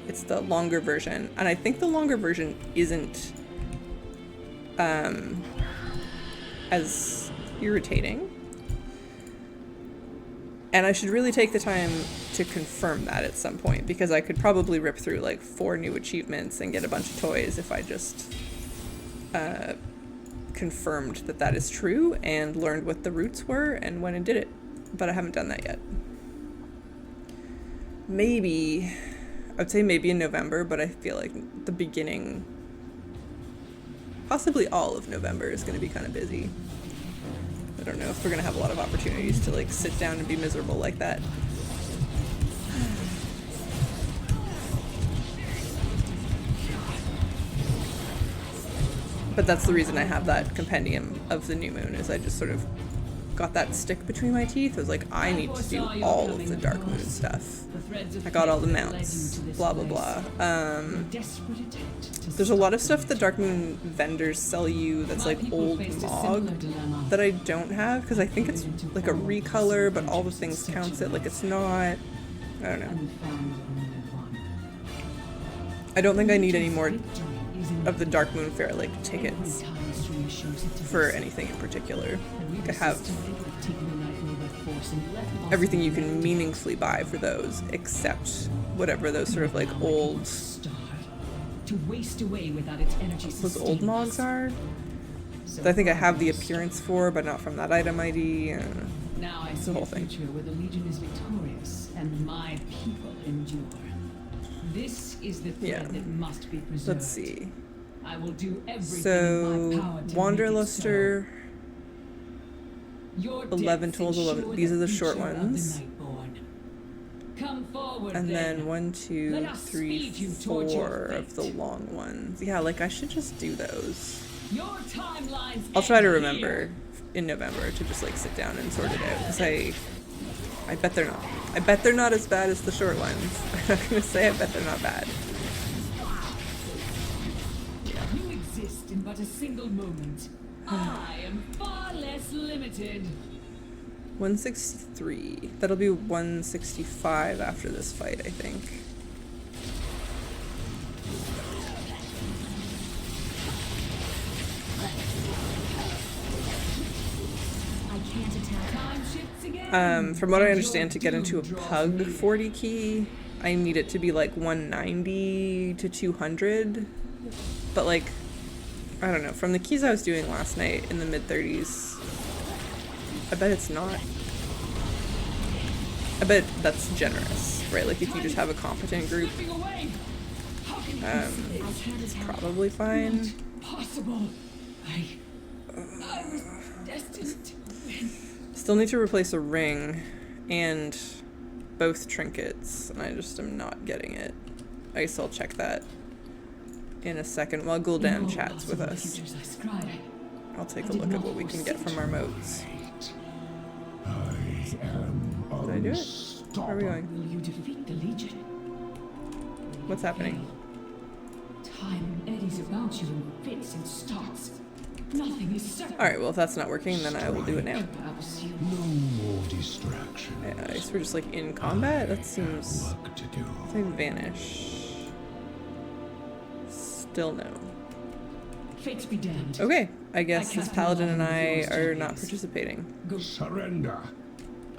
it's the longer version. And I think the longer version isn't as irritating. And I should really take the time to confirm that at some point, because I could probably rip through like 4 new achievements and get a bunch of toys if I just confirmed that that is true and learned what the routes were and went and did it. But I haven't done that yet. Maybe, I would say maybe in November, but I feel like the beginning, possibly all of November, is going to be kind of busy. I don't know if we're going to have a lot of opportunities to like sit down and be miserable like that. But that's the reason I have that compendium of the new moon, is I just sort of got that stick between my teeth. I was like, I need to do all of the dark moon stuff. I got all the mounts, blah blah blah. There's a lot of stuff that Dark Moon vendors sell you that's like old Mog that I don't have, because I think it's like a recolor, but all the things counts it. Like, it's not, I don't know. I don't think I need any more of the Dark Moon Fair like tickets for anything in particular. Like, I have everything you can meaningfully buy for those, except whatever those sort of like old, those old Mogs are. That I think I have the appearance for, but not from that item ID. Now I It's see the whole a thing. future where the Legion is victorious and my people endure. This is the thread that must be preserved. Let's see. I will do everything So, in my power to Wanderluster, make it so. Your 11 death tolls, 11. ensure These the are the short future of the ones. Nightborn. Come forward, And then 1, 2, Let us 3, speed you towards your 4 of the fate. long ones. Yeah, like, I should just do those. Your timelines I'll try to end remember here. in November to just like sit down and sort it out, because I bet they're not. I bet they're not as bad as the short ones. I'm not gonna say I bet they're not bad. You exist in but a single moment. I am far less limited. 163. That'll be 165 after this fight, I think. I can't attack. Time shifts again. From what I understand, to get into a pug 40 key, I need it to be like 190 to 200. But like, I don't know. From the keys I was doing last night in the mid 30s, I bet it's not. I bet that's generous, right? Like, if you just have a competent group, Slipping away. How can you it's probably fine. possible? I was destined to win. Still need to replace a ring and both trinkets, and I just am not getting it. I guess I'll check that in a second while Gul'dan chats with us. Futures I scribe. I'll take a look at what we can get from our moats. Did I do it? Where are we going? Will you defeat the Legion? What's happening? Time eddies around you in fits and starts. Nothing is certain. Alright, well if that's not working, then I will do it now. Perhaps you No more distraction. Yeah, I guess we're just like in combat? That seems... Work to do. Say vanish. Still no. fates be damned. Okay, I guess I this cast paladin and my I mind are with not yours. participating. Surrender.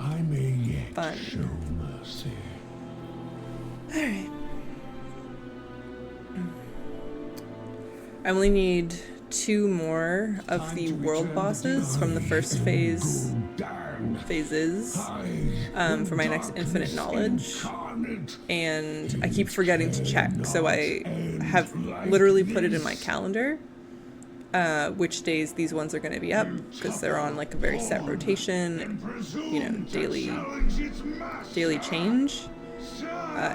I may yet Fun. show mercy. Alright. I only need 2 more of the world bosses from the first phases for my next infinite knowledge. And I keep forgetting to check, so I have literally put it in my calendar which days these ones are going to be up, because they're on like a very set rotation, you know, daily change.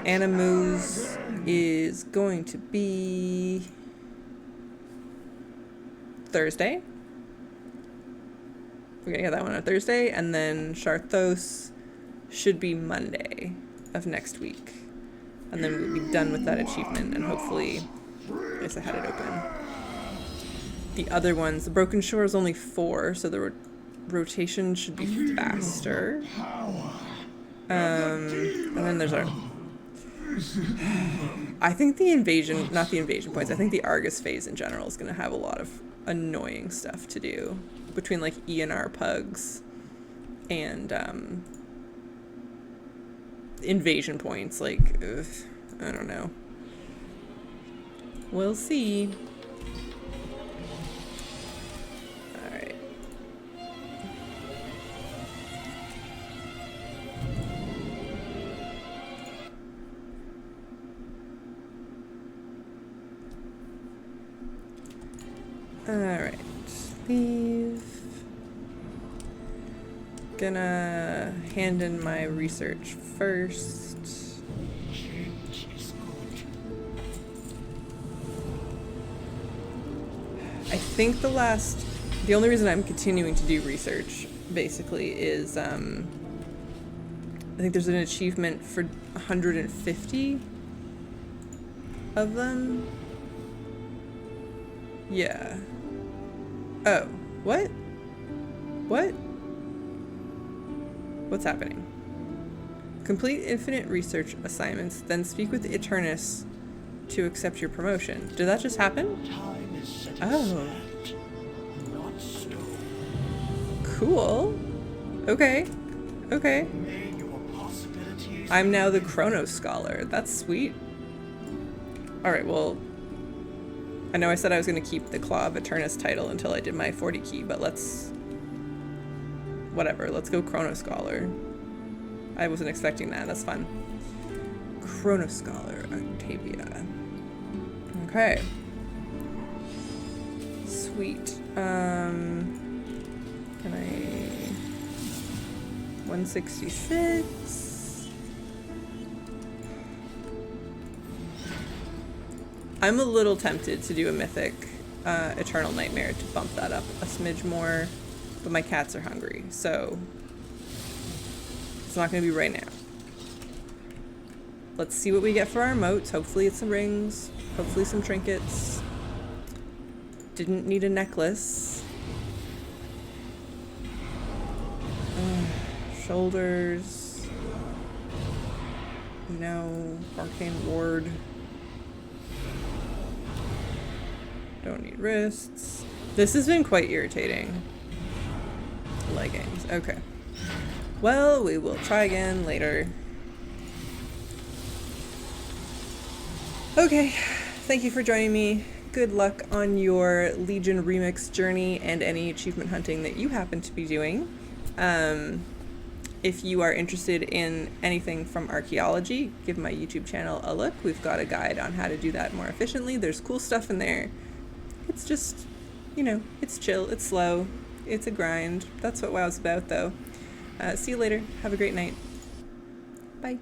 Animu's is going to be Thursday. We're gonna get that one on Thursday, and then Sharthos should be Monday of next week, and then we'll be done with that achievement, and hopefully, I guess I had it open. The other ones, the Broken Shore is only 4, so the rotation should be faster. And then there's our... I think the invasion, not the invasion points, I think the Argus phase in general is going to have a lot of annoying stuff to do between like ENR pugs and invasion points. Like, ugh, I don't know. We'll see. Alright. Alright. Leave. Gonna hand in my research first. I think the only reason I'm continuing to do research basically is I think there's an achievement for 150 of them. Yeah. Oh, what? What? What's happening? Complete infinite research assignments, then speak with Eternus to accept your promotion. Did that just happen? Oh. Cool. Okay. Okay. I'm now the Chronos Scholar. That's sweet. Alright, well, I know I said I was going to keep the Claw of Eternus title until I did my 40 key, but whatever, let's go Chronos Scholar. I wasn't expecting that, that's fun. Chronos Scholar, Octavia. Okay. Sweet. Can I... 166? I'm a little tempted to do a mythic Eternal Nightmare to bump that up a smidge more, but my cats are hungry, so it's not going to be right now. Let's see what we get for our moats. Hopefully it's some rings, hopefully some trinkets. Didn't need a necklace. Shoulders. No. Arcane Ward. Don't need wrists. This has been quite irritating. Leggings. Okay. Well, we will try again later. Okay. Thank you for joining me. Good luck on your Legion Remix journey and any achievement hunting that you happen to be doing. If you are interested in anything from archaeology, give my YouTube channel a look. We've got a guide on how to do that more efficiently. There's cool stuff in there. It's just, you know, it's chill, it's slow, it's a grind. That's what WoW's about, though. See you later. Have a great night. Bye.